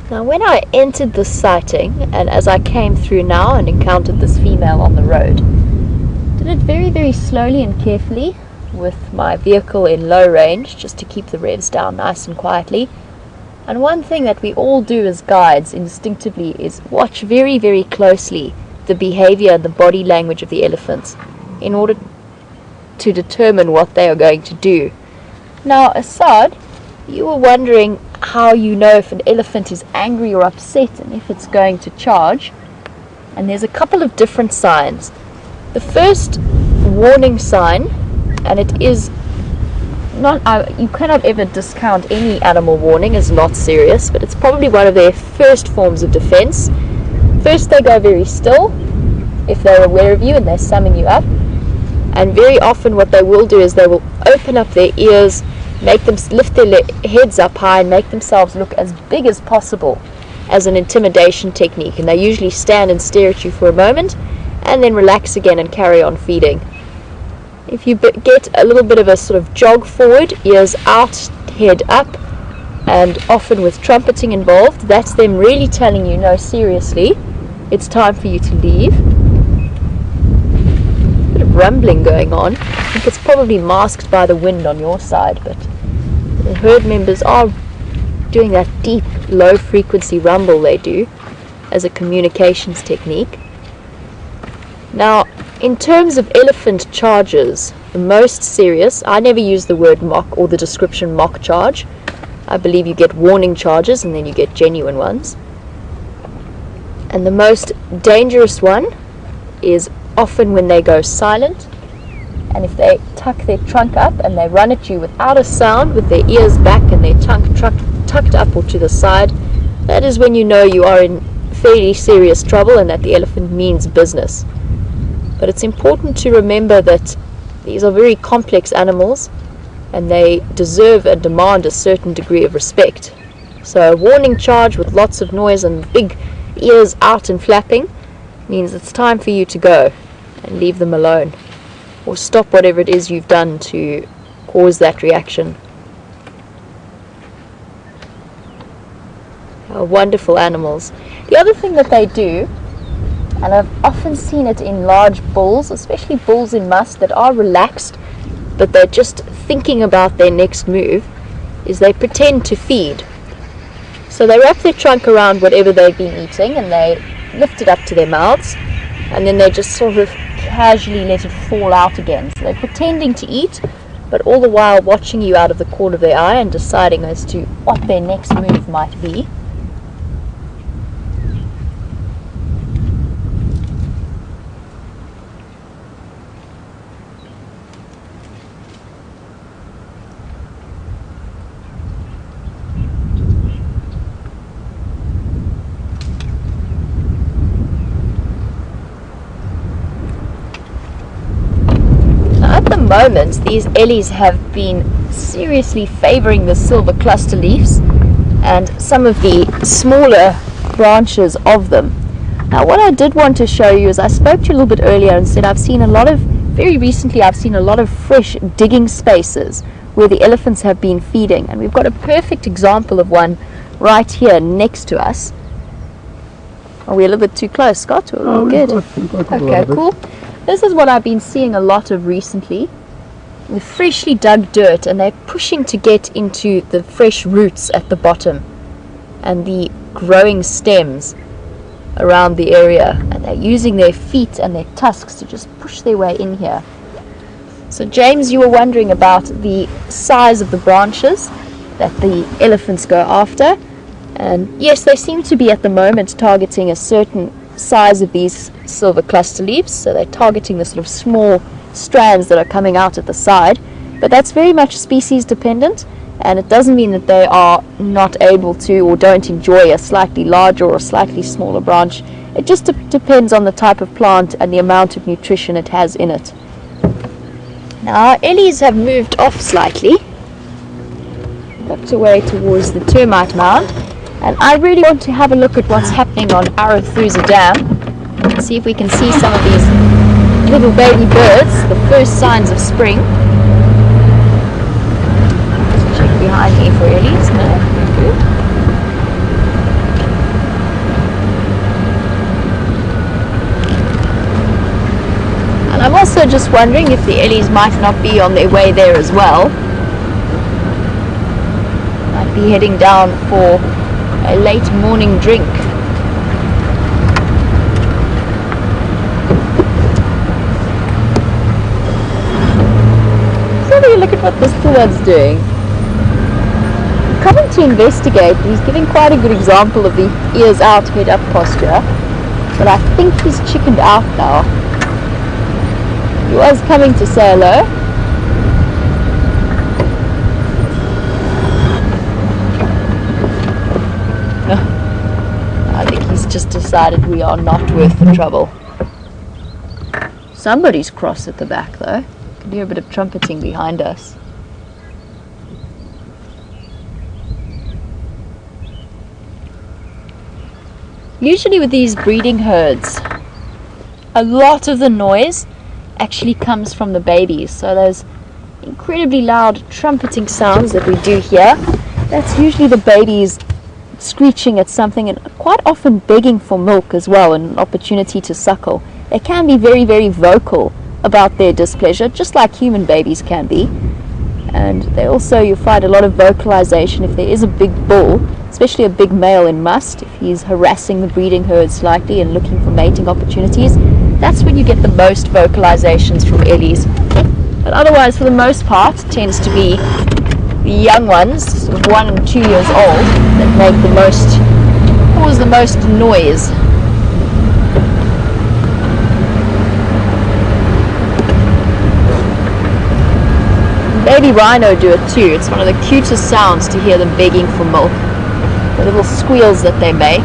Now when I entered the sighting, and as I came through now and encountered this female on the road, did it very, very slowly and carefully with my vehicle in low range, just to keep the revs down nice and quietly. And one thing that we all do as guides instinctively is watch very, very closely the behavior and the body language of the elephants in order to determine what they are going to do. Now, Assad, you were wondering how you know if an elephant is angry or upset and if it's going to charge. And there's a couple of different signs. The first warning sign, and it is not, you cannot ever discount any animal warning as not serious, but it's probably one of their first forms of defense. First, they go very still if they're aware of you and they're summing you up. And very often what they will do is they will open up their ears, make them lift their heads up high and make themselves look as big as possible as an intimidation technique. And they usually stand and stare at you for a moment and then relax again and carry on feeding. If you get a little bit of a sort of jog forward, ears out, head up, and often with trumpeting involved, that's them really telling you, no, seriously, it's time for you to leave. Bit of rumbling going on. I think it's probably masked by the wind on your side, but the herd members are doing that deep, low frequency rumble they do as a communications technique. Now, in terms of elephant charges, the most serious, I never use the word mock or the description mock charge. I believe you get warning charges and then you get genuine ones. And the most dangerous one is often when they go silent, and if they tuck their trunk up and they run at you without a sound with their ears back and their tongue tucked up or to the side, that is when you know you are in fairly serious trouble and that the elephant means business. But it's important to remember that these are very complex animals and they deserve and demand a certain degree of respect. So a warning charge with lots of noise and big ears out and flapping means it's time for you to go and leave them alone, or stop whatever it is you've done to cause that reaction. Wonderful animals. The other thing that they do, and I've often seen it in large bulls, especially bulls in musth that are relaxed, but they're just thinking about their next move, is they pretend to feed. So they wrap their trunk around whatever they've been eating and they lift it up to their mouths, and then they just sort of casually let it fall out again. So they're pretending to eat, but all the while watching you out of the corner of their eye and deciding as to what their next move might be. Moment, these ellies have been seriously favoring the silver cluster leaves and some of the smaller branches of them. Now what I did want to show you is I spoke to you a little bit earlier and said very recently I've seen a lot of fresh digging spaces where the elephants have been feeding. And we've got a perfect example of one right here next to us. Are we a little bit too close, Scott? Or we're good? Okay, cool. This is what I've been seeing a lot of recently. The freshly dug dirt, and they're pushing to get into the fresh roots at the bottom and the growing stems around the area, and they're using their feet and their tusks to just push their way in here. So James, you were wondering about the size of the branches that the elephants go after, and yes, they seem to be at the moment targeting a certain size of these silver cluster leaves, so they're targeting the sort of small strands that are coming out at the side, but that's very much species dependent, and it doesn't mean that they are not able to or don't enjoy a slightly larger or slightly smaller branch. It just depends on the type of plant and the amount of nutrition it has in it. Now our ellies have moved off slightly, tucked away towards the termite mound, and I really want to have a look at what's happening on WildEarthTV Dam, see if we can see some of these little baby birds, the first signs of spring. Let's check behind me for ellies. No, good. And I'm also just wondering if the ellies might not be on their way there as well. Might be heading down for a late morning drink. Look at what this steward's doing. Coming to investigate, he's giving quite a good example of the ears out, head up posture, but I think he's chickened out now. He was coming to say hello. I think he's just decided we are not worth the trouble. Somebody's cross at the back though. Can hear a bit of trumpeting behind us. Usually with these breeding herds, a lot of the noise actually comes from the babies. So those incredibly loud trumpeting sounds that we do hear, that's usually the babies screeching at something and quite often begging for milk as well and an opportunity to suckle. They can be very, very vocal about their displeasure, just like human babies can be. And they also, you find a lot of vocalization if there is a big bull, especially a big male in must, if he's harassing the breeding herd slightly and looking for mating opportunities. That's when you get the most vocalizations from ellies. But otherwise, for the most part, it tends to be the young ones, sort of 1 and 2 years old, that make the most, cause the most noise. Baby rhino do it too. It's one of the cutest sounds to hear them begging for milk. The little squeals that they make.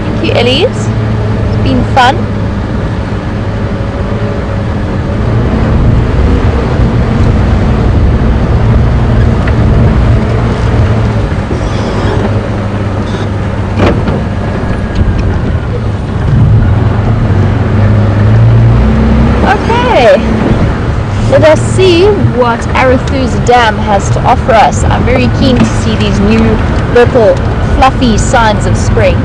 Thank you, ellies. It's been fun. Let us see what WildEarthTV Dam has to offer us. I'm very keen to see these new little fluffy signs of spring.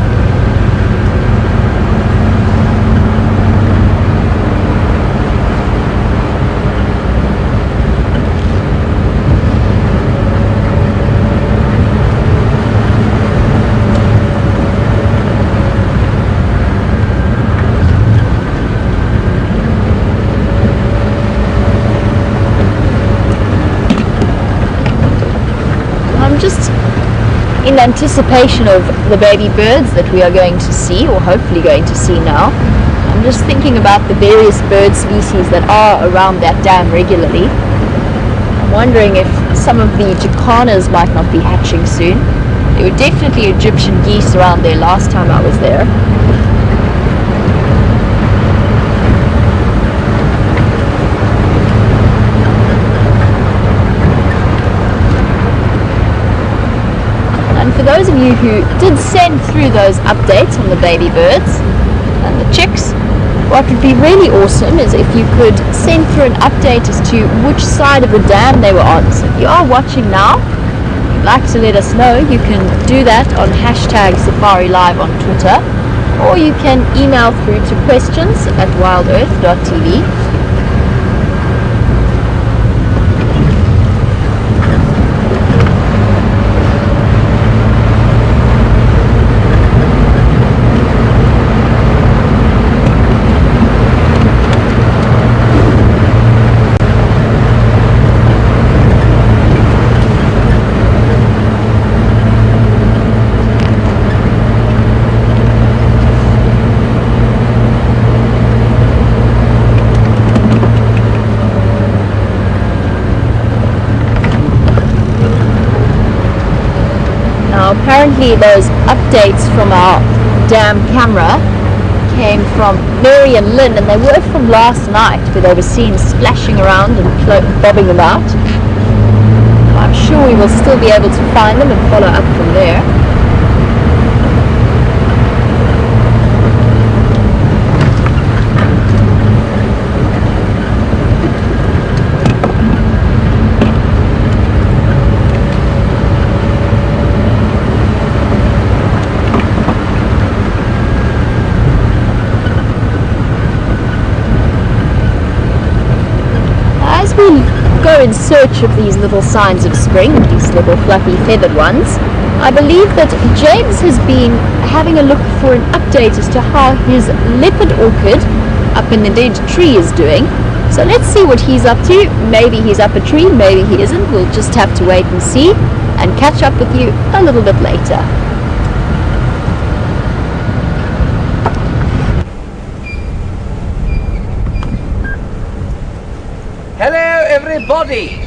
Just in anticipation of the baby birds that we are going to see, or hopefully going to see now. I'm just thinking about the various bird species that are around that dam regularly. I'm wondering if some of the jacanas might not be hatching soon. There were definitely Egyptian geese around there last time I was there. For for those of you who did send through those updates on the baby birds and the chicks, what would be really awesome is if you could send through an update as to which side of the dam they were on. So if you are watching now, if you'd like to let us know, you can do that on hashtag Safari Live on Twitter, or you can email through to questions@wildearth.tv. Apparently those updates from our dam camera came from Mary and Lynn, and they were from last night, where they were seen splashing around and bobbing about. I'm sure we will still be able to find them and follow up from there. Go in search of these little signs of spring, these little fluffy feathered ones. I believe that James has been having a look for an update as to how his leopard orchid up in the dead tree is doing. So let's see what he's up to. Maybe he's up a tree, maybe he isn't. We'll just have to wait and see, and catch up with you a little bit later. Hello everybody,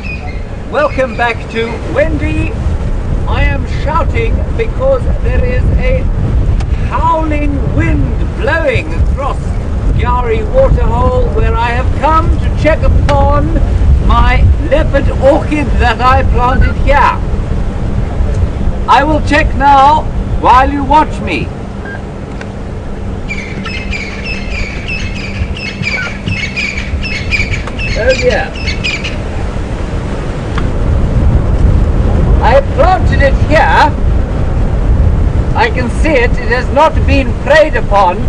welcome back to Wendy. I am shouting because there is a howling wind blowing across Gowrie Waterhole, where I have come to check upon my leopard orchid that I planted here. I will check now while you watch me. Oh dear. I planted it here. I can see it. It has not been preyed upon.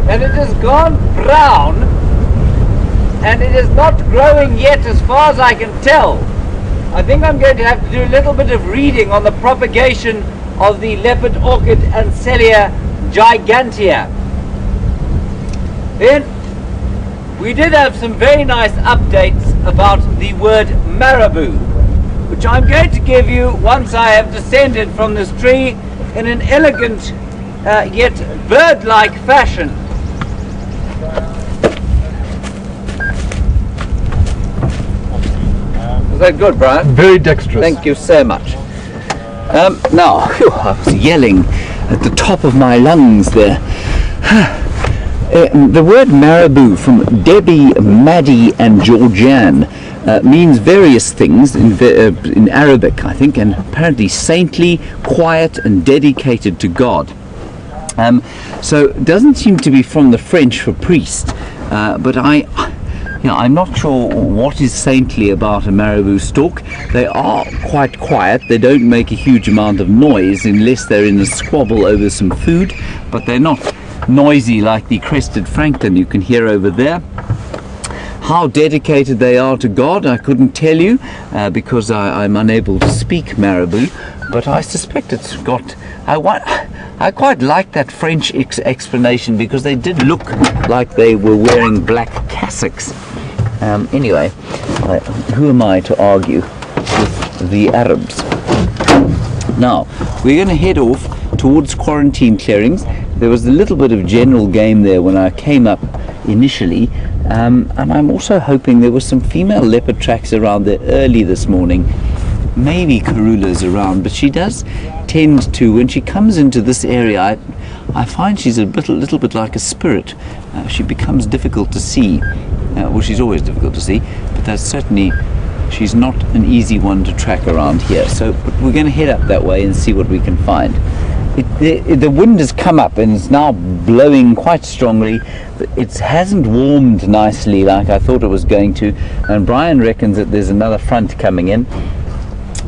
And it has gone brown. And it is not growing yet, as far as I can tell. I think I'm going to have to do a little bit of reading on the propagation of the leopard orchid Ancelia gigantea. Then we did have some very nice updates about the word marabou, which I'm going to give you once I have descended from this tree in an elegant yet bird-like fashion. Was that good, Brian? Very dexterous. Thank you so much. Now, I was yelling at the top of my lungs there. The word marabou from Debbie, Maddie and Georgianne means various things in Arabic, I think, and apparently saintly, quiet and dedicated to God. So it doesn't seem to be from the French for priest, but I'm not sure what is saintly about a marabou stalk. They are quite quiet. They don't make a huge amount of noise unless they're in a squabble over some food, but they're not noisy like the crested francolin you can hear over there. How dedicated they are to God, I couldn't tell you because I'm unable to speak marabou, but I suspect it's got... I quite like that French explanation, because they did look like they were wearing black cassocks. Anyway, who am I to argue with the Arabs? Now, we're going to head off towards quarantine clearings. There was a little bit of general game there when I came up initially, and I'm also hoping there were some female leopard tracks around there early this morning. Maybe Karula's around, but she does tend to, when she comes into this area, I find she's a little bit like a spirit. She becomes difficult to see. Well, she's always difficult to see, but that's certainly, She's not an easy one to track around here, so we're going to head up that way and see what we can find. The wind has come up and it's now blowing quite strongly. It hasn't warmed nicely like I thought it was going to, and Brian reckons that there's another front coming in.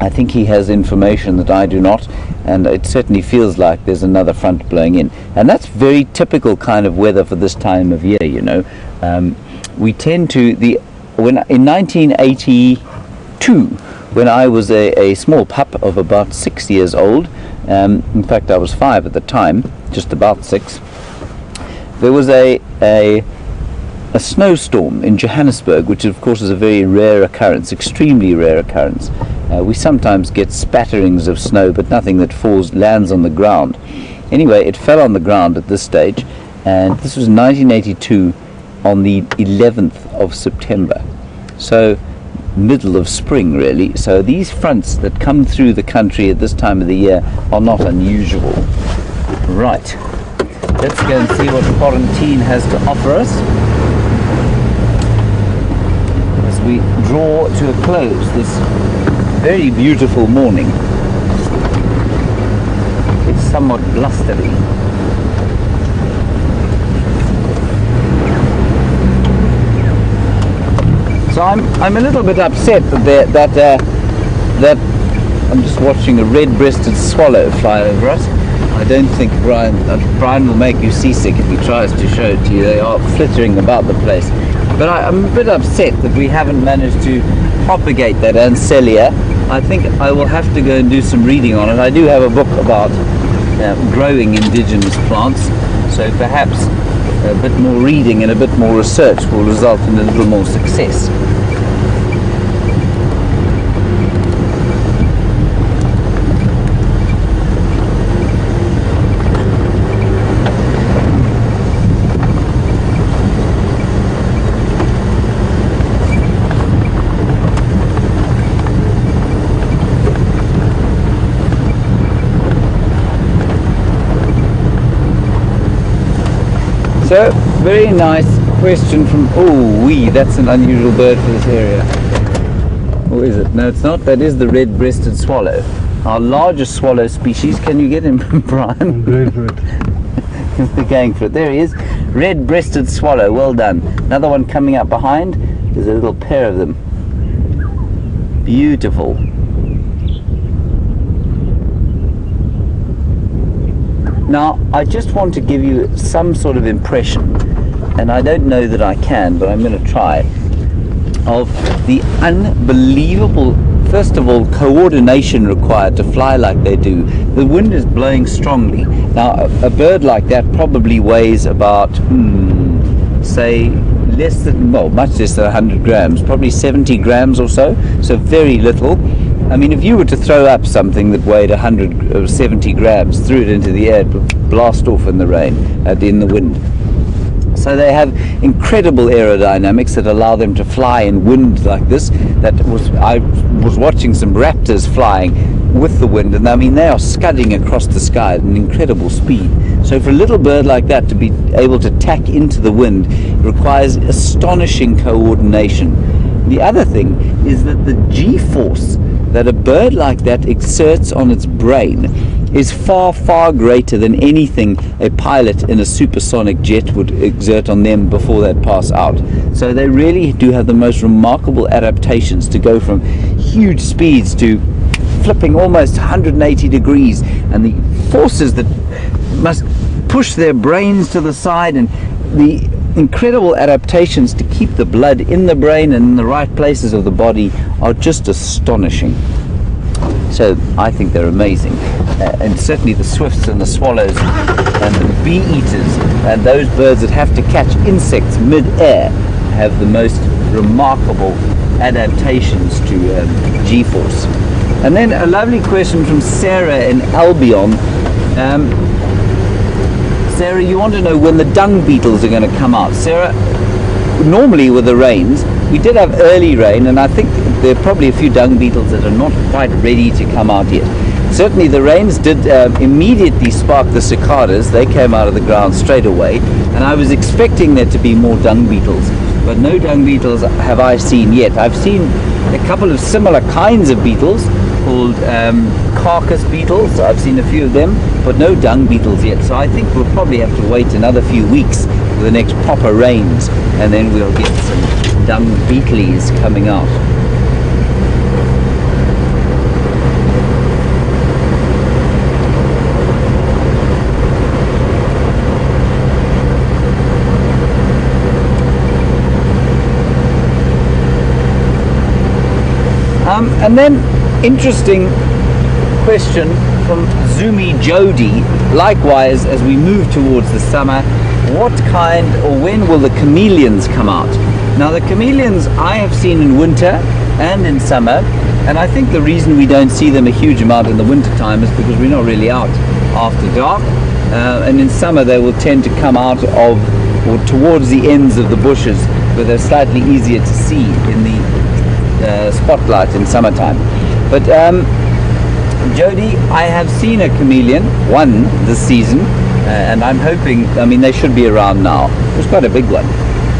I think he has information that I do not, and it certainly feels like there's another front blowing in, and that's very typical kind of weather for this time of year, you know. We tend to, in 1982, when I was a small pup of about 6 years old, in fact I was 5 at the time, just about 6, there was a snowstorm in Johannesburg, which of course is a very rare occurrence, extremely rare occurrence. We sometimes get spatterings of snow, but nothing that lands on the ground. Anyway, it fell on the ground at this stage, and this was 1982 on the 11th of September. So middle of spring really. So these fronts that come through the country at this time of the year are not unusual. Right, let's go and see what quarantine has to offer us as we draw to a close this very beautiful morning. It's somewhat blustery. So I'm a little bit upset that I'm just watching a red-breasted swallow fly over us. I don't think Brian will make you seasick if he tries to show it to you. They are flittering about the place. But I'm a bit upset that we haven't managed to propagate that Ancelia. I think I will have to go and do some reading on it. I do have a book about growing indigenous plants, so perhaps a bit more reading and a bit more research will result in a little more success. So, very nice question from, that's an unusual bird for this area. Or is it? No, it's not. That is the red-breasted swallow, our largest swallow species. Can you get him, Brian? I'm going for it. We're going for it. There he is. Red-breasted swallow. Well done. Another one coming up behind. There's a little pair of them. Beautiful. Now, I just want to give you some sort of impression, and I don't know that I can, but I'm going to try, of the unbelievable, first of all, coordination required to fly like they do. The wind is blowing strongly. Now, a bird like that probably weighs about, say, much less than 100 grams, probably 70 grams or so, so very little. I mean, if you were to throw up something that weighed 100 or 70 grams, threw it into the air, it would blast off in the rain, in the wind. So they have incredible aerodynamics that allow them to fly in wind like this. I was watching some raptors flying with the wind, and I mean, they are scudding across the sky at an incredible speed. So for a little bird like that to be able to tack into the wind requires astonishing coordination. The other thing is that the G-force that a bird like that exerts on its brain is far, far greater than anything a pilot in a supersonic jet would exert on them before they pass out. So they really do have the most remarkable adaptations to go from huge speeds to flipping almost 180 degrees, and the forces that must push their brains to the side and the incredible adaptations to keep the blood in the brain and in the right places of the body are just astonishing. So I think they're amazing, and certainly the swifts and the swallows and the bee eaters and those birds that have to catch insects mid-air have the most remarkable adaptations to G-force. And then a lovely question from Sarah in Albion. Sarah, you want to know when the dung beetles are going to come out. Sarah, normally with the rains, we did have early rain, and I think there are probably a few dung beetles that are not quite ready to come out yet. Certainly the rains did immediately spark the cicadas. They came out of the ground straight away, and I was expecting there to be more dung beetles. but no dung beetles have I seen yet. I've seen a couple of similar kinds of beetles called carcass beetles. I've seen a few of them, but no dung beetles yet. So I think we'll probably have to wait another few weeks for the next proper rains, and then we'll get some dung beetles coming out. And then, interesting question from Zumi Jody. Likewise, as we move towards the summer, what kind or when will the chameleons come out? Now, the chameleons I have seen in winter and in summer, and I think the reason we don't see them a huge amount in the winter time is because we're not really out after dark. And in summer, they will tend to come out of or towards the ends of the bushes, where they're slightly easier to see in the spotlight in summertime. But Jody, I have seen a chameleon, one this season, and I'm hoping, I mean, they should be around now. It was quite a big one,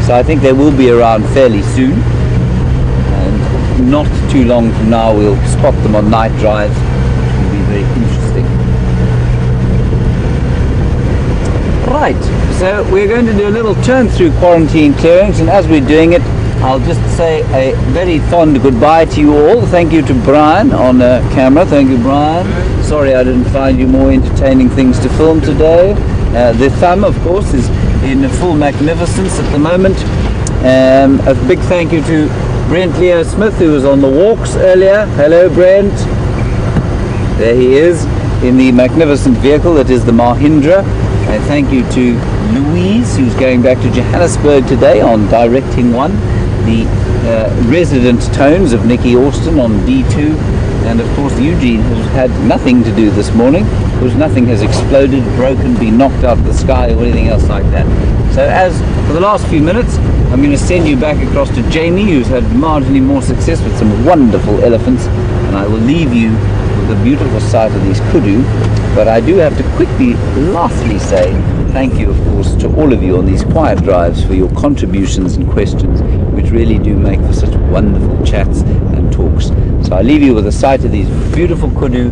so I think they will be around fairly soon, and not too long from now we'll spot them on night drives, which will be very interesting. Right, so we're going to do a little turn through quarantine clearings, and as we're doing it, I'll just say a very fond goodbye to you all. Thank you to Brian on camera. Thank you, Brian. Sorry I didn't find you more entertaining things to film today. The thumb, of course, is in full magnificence at the moment. A big thank you to Brent Leo Smith, who was on the walks earlier. Hello, Brent. There he is in the magnificent vehicle that is the Mahindra. And thank you to Louise, who's going back to Johannesburg today on Directing One. The resident tones of Nikki Austin on D2, and of course Eugene has had nothing to do this morning because nothing has exploded, broken, been knocked out of the sky or anything else like that. So as for the last few minutes, I'm going to send you back across to Jamie, who's had marginally more success with some wonderful elephants, and I will leave you with the beautiful sight of these kudu. But I do have to quickly lastly say thank you, of course, to all of you on these quiet drives for your contributions and questions, which really do make for such wonderful chats and talks. So I leave you with a sight of these beautiful kudu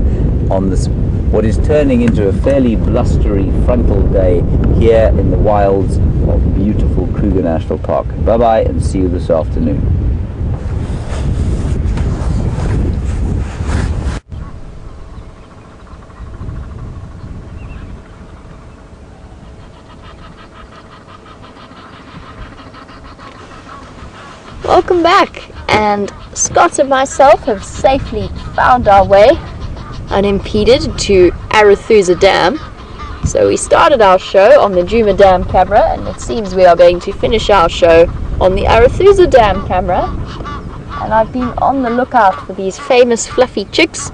on this, what is turning into a fairly blustery frontal day here in the wilds of beautiful Kruger National Park. Bye bye, and see you this afternoon. Welcome back, and Scott and myself have safely found our way unimpeded to Arathusa Dam. So we started our show on the Djuma Dam camera, and it seems we are going to finish our show on the Arathusa Dam camera. And I've been on the lookout for these famous fluffy chicks,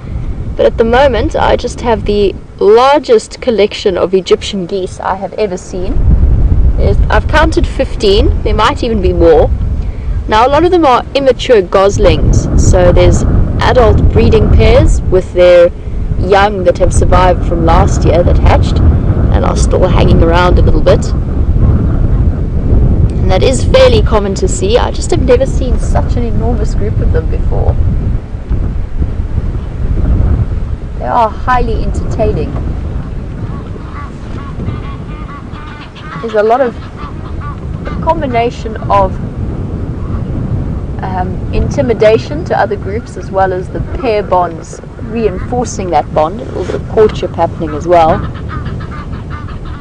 but at the moment I just have the largest collection of Egyptian geese I have ever seen. I've counted 15, there might even be more. Now, a lot of them are immature goslings, so there's adult breeding pairs with their young that have survived from last year that hatched and are still hanging around a little bit. And that is fairly common to see. I just have never seen such an enormous group of them before. They are highly entertaining. There's a lot of a combination of intimidation to other groups, as well as the pair bonds reinforcing that bond, a little bit of courtship happening as well.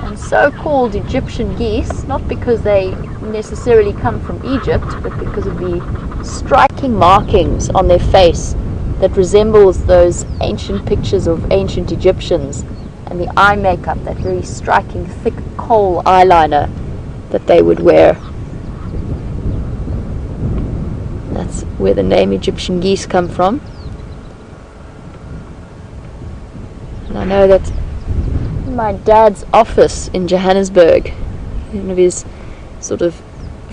And so-called Egyptian geese, not because they necessarily come from Egypt, but because of the striking markings on their face that resembles those ancient pictures of ancient Egyptians, and the eye makeup, that very striking thick kohl eyeliner that they would wear. That's where the name Egyptian geese come from. And I know that in my dad's office in Johannesburg, one of his sort of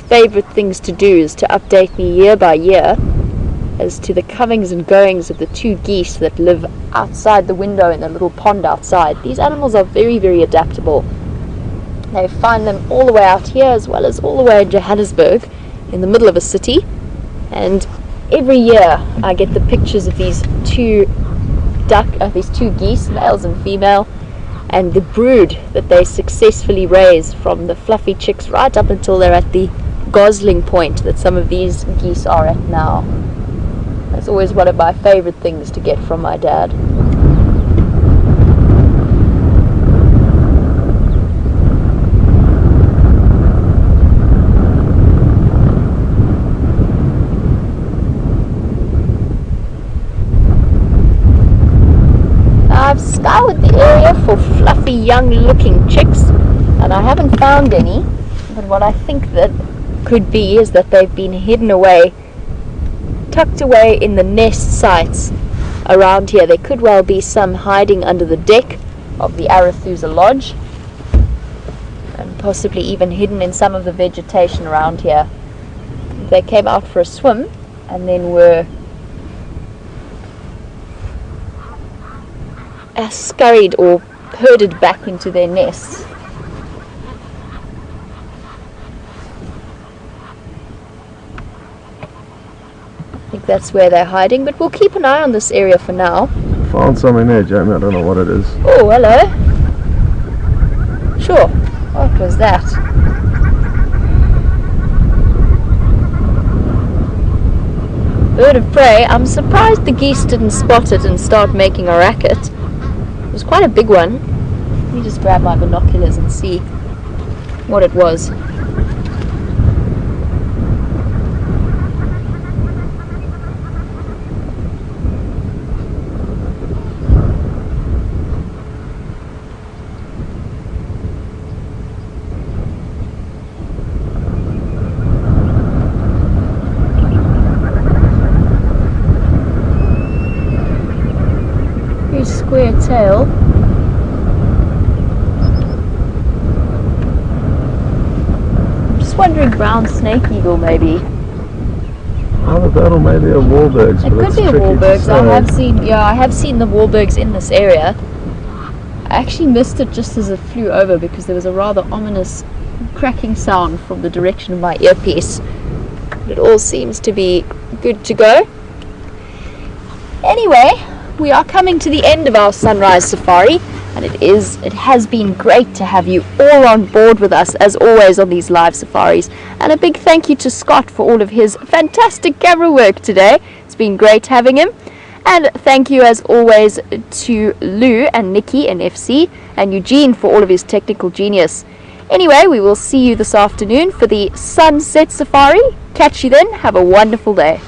favorite things to do is to update me year by year as to the comings and goings of the two geese that live outside the window in the little pond outside. These animals are very, very adaptable. They find them all the way out here as well as all the way in Johannesburg, in the middle of a city, and every year I get the pictures of these two geese, males and female, and the brood that they successfully raise from the fluffy chicks right up until they're at the gosling point that some of these geese are at now. That's always one of my favorite things to get from my dad. I've scoured the area for fluffy young looking chicks and I haven't found any, but what I think that could be is that they've been hidden away, tucked away in the nest sites around here. There could well be some hiding under the deck of the Arethusa Lodge and possibly even hidden in some of the vegetation around here. They came out for a swim and then were scurried or herded back into their nests. I think that's where they're hiding, but we'll keep an eye on this area for now. Found something there, Jamie. I don't know what it is. Oh, hello. Sure. What was that? Bird of prey. I'm surprised the geese didn't spot it and start making a racket. It was quite a big one. Let me just grab my binoculars and see what it was. Square tail. I'm just wondering brown snake eagle maybe. Either that or maybe a Wahlbergs. It could be a Wahlbergs. I have seen the Wahlbergs in this area. I actually missed it just as it flew over because there was a rather ominous cracking sound from the direction of my earpiece. It all seems to be good to go. Anyway, we are coming to the end of our sunrise safari, and it has been great to have you all on board with us as always on these live safaris, and a big thank you to Scott for all of his fantastic camera work today. It's been great having him, and thank you as always to Lou and Nikki and FC and Eugene for all of his technical genius. Anyway, we will see you this afternoon for the sunset safari. Catch you then. Have a wonderful day.